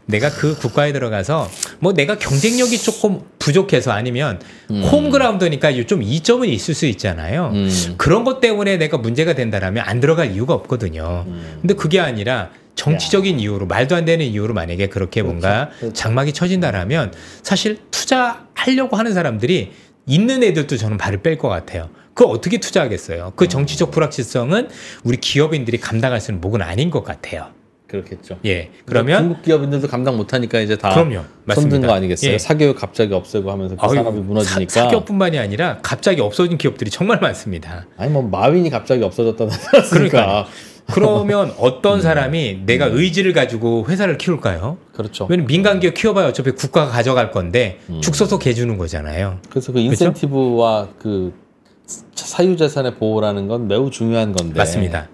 내가 그 국가에 들어가서 뭐 내가 경쟁력이 조금 부족해서 아니면 홈그라운드니까 좀 이점은 있을 수 있잖아요. 그런 것 때문에 내가 문제가 된다라면 안 들어갈 이유가 없거든요. 근데 그게 아니라 정치적인 이유로, 말도 안 되는 이유로 만약에 그렇게 뭔가 장막이 쳐진다라면 사실 투자하려고 하는 사람들이 있는 애들도 저는 발을 뺄 것 같아요. 그걸 어떻게 투자하겠어요? 그 정치적 불확실성은 우리 기업인들이 감당할 수 있는 목은 아닌 것 같아요. 그렇겠죠. 예. 그러면 중국 기업인들도 감당 못하니까 이제 다 손든 거 아니겠어요? 예. 사교육 갑자기 없애고 하면서 그 산업이 무너지니까. 사교뿐만이 아니라 갑자기 없어진 기업들이 정말 많습니다. 아니 뭐 마윈이 갑자기 없어졌다는 그러니까. 그러면 어떤 사람이 내가 의지를 가지고 회사를 키울까요? 그렇죠. 왜냐면 민간 기업 키워봐야 어차피 국가가 가져갈 건데 죽 서서 개주는 거잖아요. 그래서 그 인센티브와 그 사유재산의 보호라는 건 매우 중요한 건데. 맞습니다.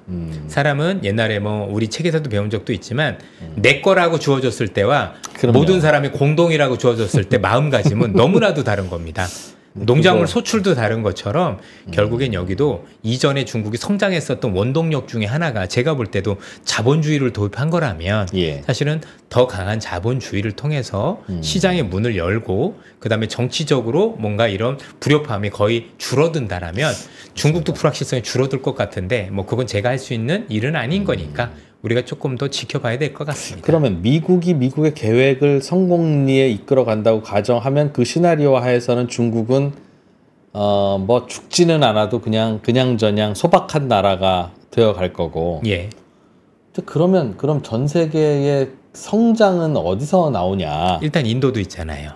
사람은 옛날에 뭐 우리 책에서도 배운 적도 있지만 내 거라고 주어졌을 때와 그럼요. 모든 사람이 공동이라고 주어졌을 때 마음가짐은 너무나도 다른 겁니다. 농작물 소출도 다른 것처럼 결국엔 여기도 이전에 중국이 성장했었던 원동력 중에 하나가 제가 볼 때도 자본주의를 도입한 거라면 예. 사실은 더 강한 자본주의를 통해서 시장의 문을 열고 그다음에 정치적으로 뭔가 이런 불협화음이 거의 줄어든다라면 중국도 불확실성이 줄어들 것 같은데 뭐 그건 제가 할 수 있는 일은 아닌 거니까 우리가 조금 더 지켜봐야 될 것 같습니다. 그러면 미국이 미국의 계획을 성공리에 이끌어 간다고 가정하면 그 시나리오 하에서는 중국은 뭐 죽지는 않아도 그냥저냥 소박한 나라가 되어 갈 거고. 예. 그럼 전 세계의 성장은 어디서 나오냐? 일단 인도도 있잖아요.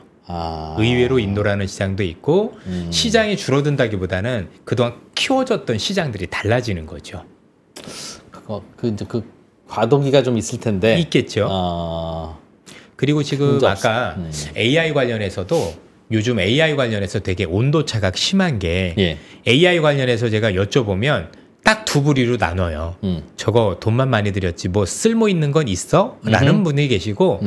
의외로 인도라는 시장도 있고 시장이 줄어든다기보다는 그동안 키워졌던 시장들이 달라지는 거죠. 그 과도기가 좀 있을 텐데. 있겠죠. 그리고 지금 아까 AI 관련해서도 요즘 AI 관련해서 되게 온도차가 심한 게 예. AI 관련해서 제가 여쭤보면 딱 두 부류로 나눠요. 저거 돈만 많이 들였지 뭐 쓸모 있는 건 있어? 라는 분이 계시고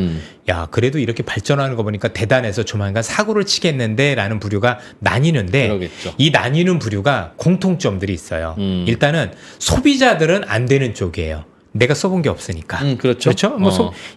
야 그래도 이렇게 발전하는 거 보니까 대단해서 조만간 사고를 치겠는데 라는 부류가 나뉘는데 그러겠죠. 이 나뉘는 부류가 공통점들이 있어요. 일단은 소비자들은 안 되는 쪽이에요. 내가 써본 게 없으니까. 그렇죠.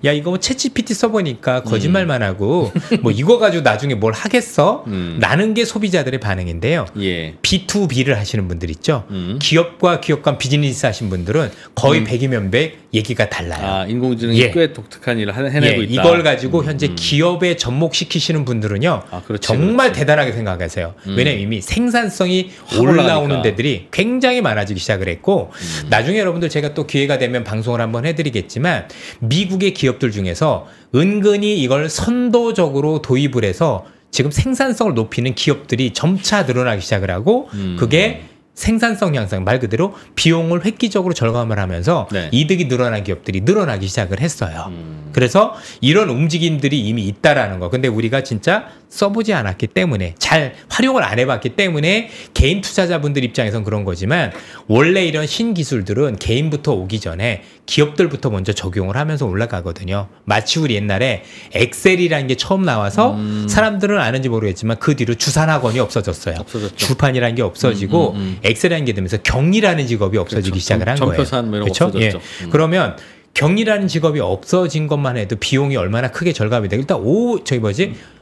야, 이거 뭐 챗GPT 써보니까 거짓말만 하고, 뭐 이거 가지고 나중에 뭘 하겠어? 라는 게 소비자들의 반응인데요. 예. B2B를 하시는 분들 있죠. 기업과 기업 간 비즈니스 하신 분들은 거의 100이면 100 얘기가 달라요. 인공지능이 예. 꽤 독특한 일을 해내고 있다. 이걸 가지고 현재 기업에 접목시키시는 분들은요. 정말 대단하게 생각하세요. 왜냐면 이미 생산성이 올라오는 데들이 굉장히 많아지기 시작을 했고, 나중에 여러분들 제가 또 기회가 되면 방송을 한번 해드리겠지만 미국의 기업들 중에서 은근히 이걸 선도적으로 도입을 해서 지금 생산성을 높이는 기업들이 점차 늘어나기 시작을 하고 그게 생산성 향상, 말 그대로 비용을 획기적으로 절감을 하면서 네. 이득이 늘어난 기업들이 늘어나기 시작을 했어요. 그래서 이런 움직임들이 이미 있다라는 거. 근데 우리가 진짜 써보지 않았기 때문에 잘 활용을 안 해봤기 때문에 개인 투자자분들 입장에선 그런 거지만 원래 이런 신기술들은 개인부터 오기 전에 기업들부터 먼저 적용을 하면서 올라가거든요. 마치 우리 옛날에 엑셀이라는 게 처음 나와서 사람들은 아는지 모르겠지만 그 뒤로 주산학원이 없어졌어요. 주판이라는 게 없어지고 엑셀이라는 게 되면서 경리라는 직업이 없어지기 그렇죠. 시작을 한 거예요. 점표산 뭐 이런 거 없어졌죠. 예. 그러면 경리라는 직업이 없어진 것만 해도 비용이 얼마나 크게 절감이 돼. 일단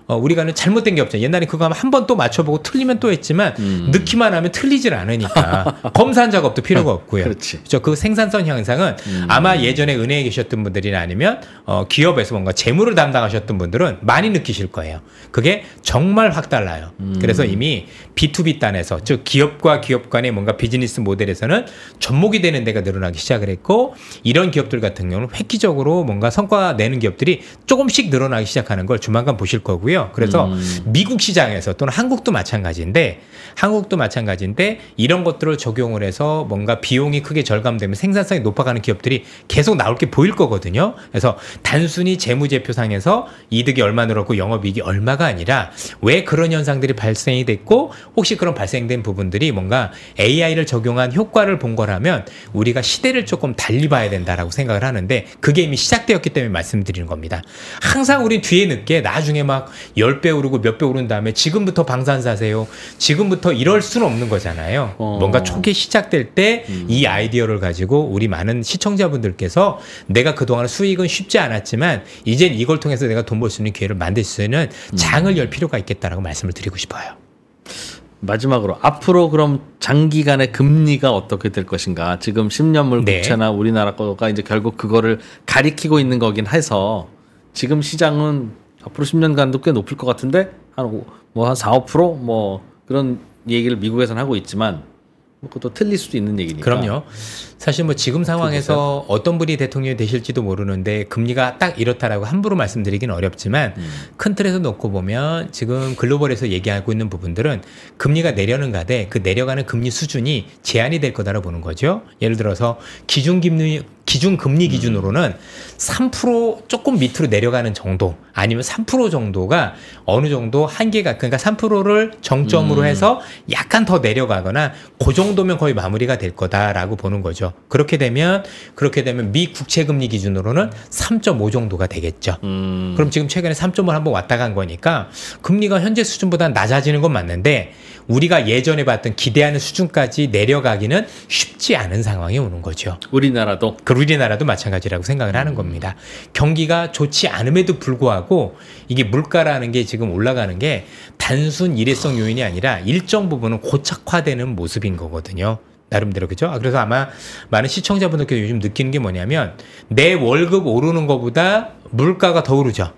우리가는 잘못된 게 없잖아요. 옛날에 그거 하면 한 번 또 맞춰보고 틀리면 또 했지만 넣기만 하면 틀리질 않으니까 검사한 작업도 필요가 없고요. 그렇죠. 그 생산성 향상은 아마 예전에 은행에 계셨던 분들이나 아니면 기업에서 뭔가 재무를 담당하셨던 분들은 많이 느끼실 거예요. 그게 정말 확 달라요. 그래서 이미 B2B 단에서 즉 기업과 기업 간의 뭔가 비즈니스 모델에서는 접목이 되는 데가 늘어나기 시작을 했고 이런 기업들 같은 경우는 획기적으로 뭔가 성과 내는 기업들이 조금씩 늘어나기 시작하는 걸 조만간 보실 거고요. 그래서 미국 시장에서 또는 한국도 마찬가지인데 이런 것들을 적용을 해서 뭔가 비용이 크게 절감되면 생산성이 높아가는 기업들이 계속 나올 게 보일 거거든요. 그래서 단순히 재무제표상에서 이득이 얼마 늘었고 영업이익이 얼마가 아니라 왜 그런 현상들이 발생이 됐고 혹시 그런 발생된 부분들이 뭔가 AI를 적용한 효과를 본 거라면 우리가 시대를 조금 달리 봐야 된다라고 생각을 하는데 그게 이미 시작되었기 때문에 말씀드리는 겁니다. 항상 우린 뒤에 늦게 나중에 막 10배 오르고 몇 배 오른 다음에 지금부터 방산 사세요. 지금부터 이럴 수는 없는 거잖아요. 뭔가 초기 시작될 때 이 아이디어를 가지고 우리 많은 시청자분들께서 내가 그동안 수익은 쉽지 않았지만 이젠 이걸 통해서 내가 돈 벌 수 있는 기회를 만들 수 있는 장을 열 필요가 있겠다라고 말씀을 드리고 싶어요. 마지막으로 앞으로 그럼 장기간의 금리가 어떻게 될 것인가? 지금 10년물 국채나 네. 우리나라 거가 이제 결국 그거를 가리키고 있는 거긴 해서 지금 시장은 앞으로 10년간도 꽤 높을 것 같은데 한 4, 5% 뭐 그런 얘기를 미국에서는 하고 있지만 그것도 틀릴 수도 있는 얘기니까. 그럼요. 사실 뭐 지금 상황에서 어떤 분이 대통령이 되실지도 모르는데 금리가 딱 이렇다라고 함부로 말씀드리기는 어렵지만 큰 틀에서 놓고 보면 지금 글로벌에서 얘기하고 있는 부분들은 금리가 내려는 가되 그 내려가는 금리 수준이 제한이 될 거다라고 보는 거죠. 예를 들어서 기준금리 기준으로는 3% 조금 밑으로 내려가는 정도 아니면 3% 정도가 어느 정도 한계가 그러니까 3%를 정점으로 해서 약간 더 내려가거나 그 정도면 거의 마무리가 될 거다라고 보는 거죠. 그렇게 되면 미 국채 금리 기준으로는 3.5 정도가 되겠죠. 그럼 지금 최근에 3.5를 한번 왔다 간 거니까 금리가 현재 수준보다 낮아지는 건 맞는데 우리가 예전에 봤던 기대하는 수준까지 내려가기는 쉽지 않은 상황이 오는 거죠. 우리나라도 마찬가지라고 생각을 하는 겁니다. 경기가 좋지 않음에도 불구하고 이게 물가라는 게 지금 올라가는 게 단순 일회성 요인이 아니라 일정 부분은 고착화되는 모습인 거거든요. 나름대로 그죠? 그래서 아마 많은 시청자분들께서 요즘 느끼는 게 뭐냐면 내 월급 오르는 것보다 물가가 더 오르죠.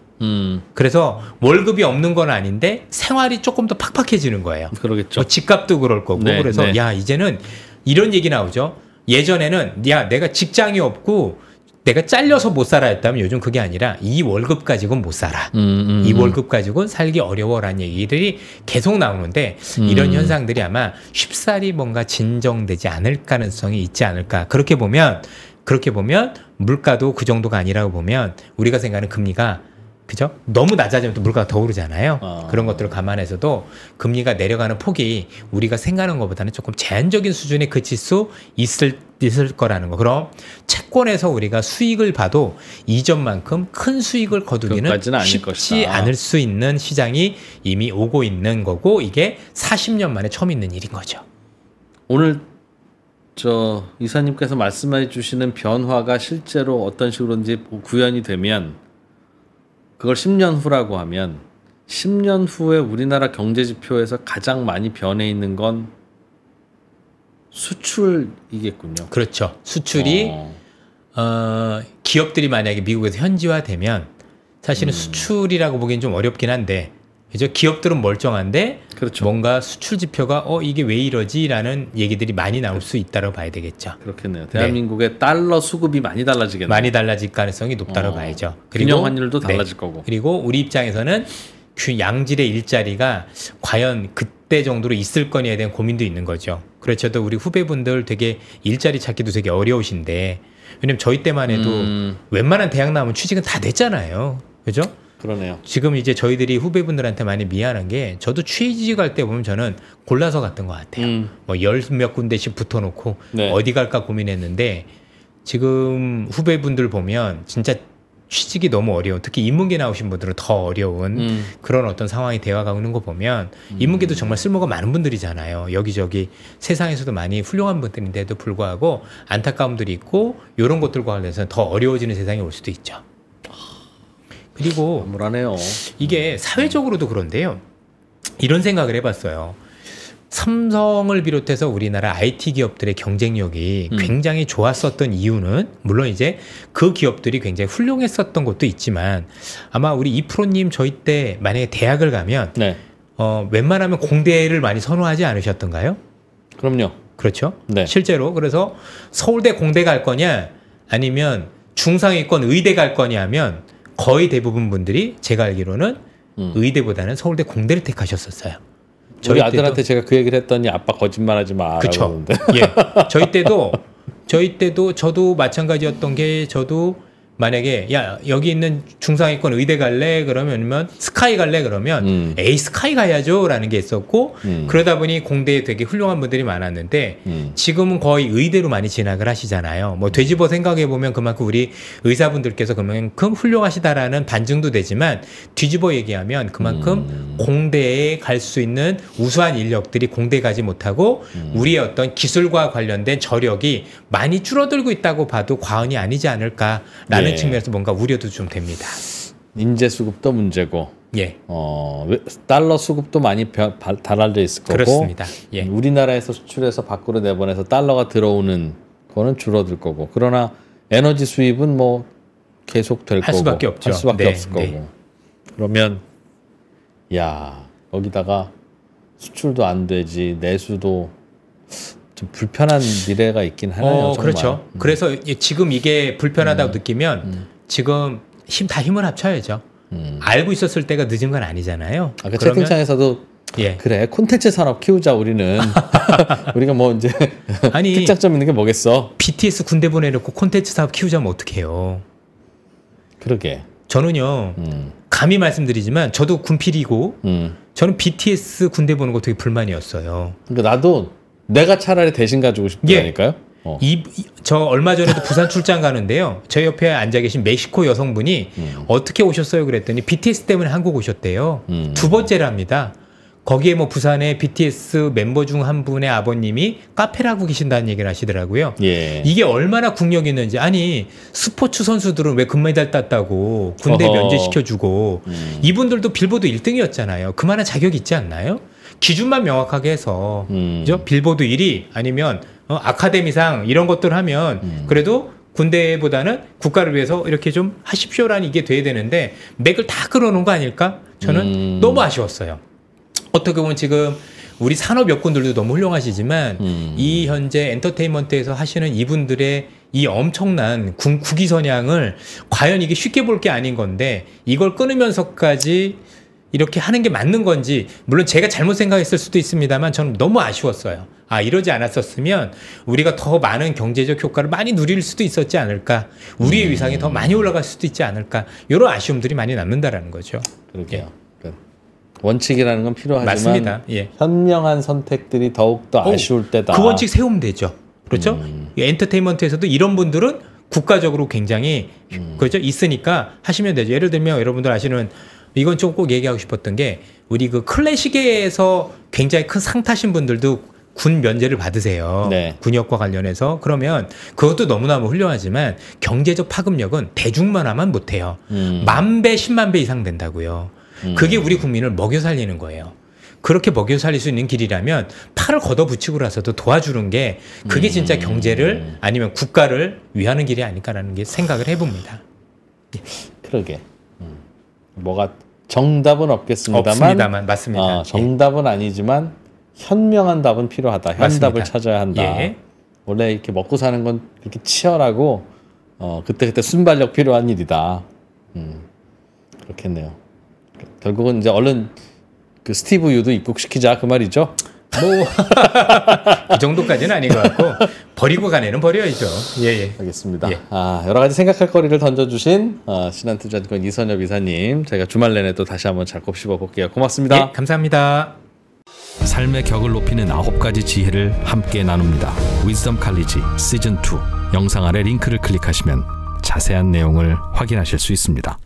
그래서 월급이 없는 건 아닌데 생활이 조금 더 팍팍해지는 거예요. 그러겠죠. 뭐 집값도 그럴 거고. 네, 그래서 네. 야 이제는 이런 얘기 나오죠. 예전에는 야 내가 직장이 없고 내가 잘려서 못 살아 했다면 요즘 그게 아니라 이 월급 가지고는 못 살아. 이 월급 가지고는 살기 어려워라는 얘기들이 계속 나오는데 이런 현상들이 아마 쉽사리 뭔가 진정되지 않을 가능성이 있지 않을까. 그렇게 보면 물가도 그 정도가 아니라고 보면 우리가 생각하는 금리가 그죠? 너무 낮아지면 또 물가가 더 오르잖아요. 그런 것들을 감안해서도 금리가 내려가는 폭이 우리가 생각하는 것보다는 조금 제한적인 수준에 그칠 수 있을 거라는 거. 그럼 채권에서 우리가 수익을 봐도 이전만큼 큰 수익을 거두기는 쉽지 않을 수 있는 시장이 이미 오고 있는 거고 이게 40년 만에 처음 있는 일인 거죠. 오늘 이사님께서 말씀해 주시는 변화가 실제로 어떤 식으로인지 구현이 되면 그걸 10년 후라고 하면 10년 후에 우리나라 경제 지표에서 가장 많이 변해 있는 건 수출이겠군요. 그렇죠. 수출이 기업들이 만약에 미국에서 현지화되면 사실은 수출이라고 보기엔 좀 어렵긴 한데 그죠? 기업들은 멀쩡한데 그렇죠. 뭔가 수출 지표가 이게 왜 이러지라는 얘기들이 많이 나올 수 있다고 봐야 되겠죠. 그렇겠네요. 대한민국의 달러 수급이 많이 달라지겠네요. 많이 달라질 가능성이 높다고 봐야죠. 그리고 균형 환율도 달라질 거고. 그리고 우리 입장에서는 양질의 일자리가 과연 그때 정도로 있을 거냐에 대한 고민도 있는 거죠. 그렇죠. 우리 후배분들 되게 일자리 찾기도 되게 어려우신데 왜냐면 저희 때만 해도 웬만한 대학 나오면 취직은 다 됐잖아요. 그죠? 그러네요. 지금 이제 저희들이 후배분들한테 많이 미안한 게 저도 취직할 때 보면 저는 골라서 갔던 것 같아요. 뭐 10몇 군데씩 붙어놓고 네. 어디 갈까 고민했는데 지금 후배분들 보면 진짜 취직이 너무 어려운 특히 인문계 나오신 분들은 더 어려운 그런 어떤 상황이 되어가고 있는 거 보면 인문계도 정말 쓸모가 많은 분들이잖아요. 여기저기 세상에서도 많이 훌륭한 분들인데도 불구하고 안타까움들이 있고 이런 것들과 관련해서 더 어려워지는 세상이 올 수도 있죠. 그리고 암울하네요. 이게 사회적으로도 그런데요. 이런 생각을 해봤어요. 삼성을 비롯해서 우리나라 IT 기업들의 경쟁력이 굉장히 좋았었던 이유는 물론 이제 그 기업들이 굉장히 훌륭했었던 것도 있지만 아마 우리 이프로님 저희 때 만약에 대학을 가면 네. 웬만하면 공대를 많이 선호하지 않으셨던가요? 그럼요. 그렇죠. 네. 실제로 그래서 서울대 공대 갈 거냐 아니면 중상위권 의대 갈 거냐 하면 거의 대부분 분들이 제가 알기로는 의대보다는 서울대 공대를 택하셨었어요. 저희 아들한테 제가 그 얘기를 했더니 아빠 거짓말하지 마. 그렇죠. 예, 저희 때도 저도 마찬가지였던 게 저도 만약에 야 여기 있는 중상위권 의대 갈래 그러면 스카이 갈래 그러면 에이 스카이 가야죠라는 게 있었고 그러다 보니 공대에 되게 훌륭한 분들이 많았는데 지금은 거의 의대로 많이 진학을 하시잖아요. 뭐 되짚어 생각해 보면 그만큼 우리 의사분들께서 그만큼 훌륭하시다라는 반증도 되지만 뒤집어 얘기하면 그만큼 공대에 갈 수 있는 우수한 인력들이 공대 가지 못하고 우리의 어떤 기술과 관련된 저력이 많이 줄어들고 있다고 봐도 과언이 아니지 않을까라는 측면에서 뭔가 우려도 좀 됩니다. 인재 수급도 문제고, 예, 달러 수급도 많이 달라져 있을 거고, 그렇습니다. 예, 우리나라에서 수출해서 밖으로 내보내서 달러가 들어오는 거는 줄어들 거고, 그러나 에너지 수입은 뭐 계속 될 거고, 할 수밖에 없죠. 할 수밖에 네, 없을 네. 거고. 그러면 야 거기다가 수출도 안 되지, 내수도 좀 불편한 미래가 있긴 하네요. 그렇죠. 그래서 지금 이게 불편하다고 느끼면 지금 힘을 합쳐야죠. 알고 있었을 때가 늦은 건 아니잖아요. 아까 채팅창에서도 그래 콘텐츠 산업 키우자 우리는 우리가 뭐 이제 아니 특장점 있는 게 뭐겠어? BTS 군대 보내놓고 콘텐츠 사업 키우자면 어떡해요? 그러게. 저는요 감히 말씀드리지만 저도 군필이고 저는 BTS 군대 보는 거 되게 불만이었어요. 그러니까 나도 내가 차라리 대신 가지고 싶다니까요. 저 얼마 전에도 부산 출장 가는데요. 저 옆에 앉아 계신 멕시코 여성분이 어떻게 오셨어요? 그랬더니 BTS 때문에 한국 오셨대요. 두 번째랍니다. 거기에 뭐 부산에 BTS 멤버 중 한 분의 아버님이 카페를 하고 계신다는 얘기를 하시더라고요. 이게 얼마나 국력이 있는지. 아니 스포츠 선수들은 왜 금메달 땄다고 군대 면제시켜주고 이분들도 빌보드 1등이었잖아요. 그만한 자격이 있지 않나요? 기준만 명확하게 해서 그죠? 빌보드 1위 아니면 아카데미상 이런 것들 하면 그래도 군대보다는 국가를 위해서 이렇게 좀 하십시오라는 이게 돼야 되는데 맥을 다 끌어놓은 거 아닐까? 저는 너무 아쉬웠어요. 어떻게 보면 지금 우리 산업 여군들도 너무 훌륭하시지만 이 현재 엔터테인먼트에서 하시는 이분들의 이 엄청난 국위 선양을 과연 이게 쉽게 볼 게 아닌 건데 이걸 끊으면서까지 이렇게 하는 게 맞는 건지 물론 제가 잘못 생각했을 수도 있습니다만 저는 너무 아쉬웠어요. 이러지 않았었으면 우리가 더 많은 경제적 효과를 많이 누릴 수도 있었지 않을까. 우리의 위상이 더 많이 올라갈 수도 있지 않을까. 이런 아쉬움들이 많이 남는다라는 거죠. 그러게요. 원칙이라는 건 필요하지만 맞습니다. 현명한 선택들이 더욱더 아쉬울 때다. 그 원칙 세우면 되죠. 그렇죠? 엔터테인먼트에서도 이런 분들은 국가적으로 굉장히 그렇죠? 있으니까 하시면 되죠. 예를 들면 여러분들 아시는 이건 좀 꼭 얘기하고 싶었던 게 우리 그 클래식에서 굉장히 큰 상 타신 분들도 군 면제를 받으세요. 군역과 관련해서. 그러면 그것도 너무너무 훌륭하지만 경제적 파급력은 대중만 하면 못해요. 10,000배, 100,000배 이상 된다고요. 그게 우리 국민을 먹여 살리는 거예요. 그렇게 먹여 살릴 수 있는 길이라면 팔을 걷어붙이고라서도 도와주는 게 그게 진짜 경제를 아니면 국가를 위하는 길이 아닐까라는 게 생각을 해봅니다. 그러게. 뭐가 정답은 없겠습니다만 맞습니다. 정답은 아니지만 현명한 답은 필요하다. 현답을 찾아야 한다. 원래 이렇게 먹고 사는 건 이렇게 치열하고 그때 순발력 필요한 일이다. 그렇겠네요. 결국은 이제 얼른 그 스티브 유도 입국시키자 그 말이죠. 뭐 그 정도까지는 아닌 것 같고 버리고 가네는 버려야죠. 알겠습니다. 여러 가지 생각할 거리를 던져주신 신한투자증권 이선엽 이사님, 저희가 주말 내내 또 다시 한번 잘 곱씹어 볼게요. 고맙습니다. 감사합니다. 삶의 격을 높이는 9가지 지혜를 함께 나눕니다. 위즈덤 칼리지 시즌 2 영상 아래 링크를 클릭하시면 자세한 내용을 확인하실 수 있습니다.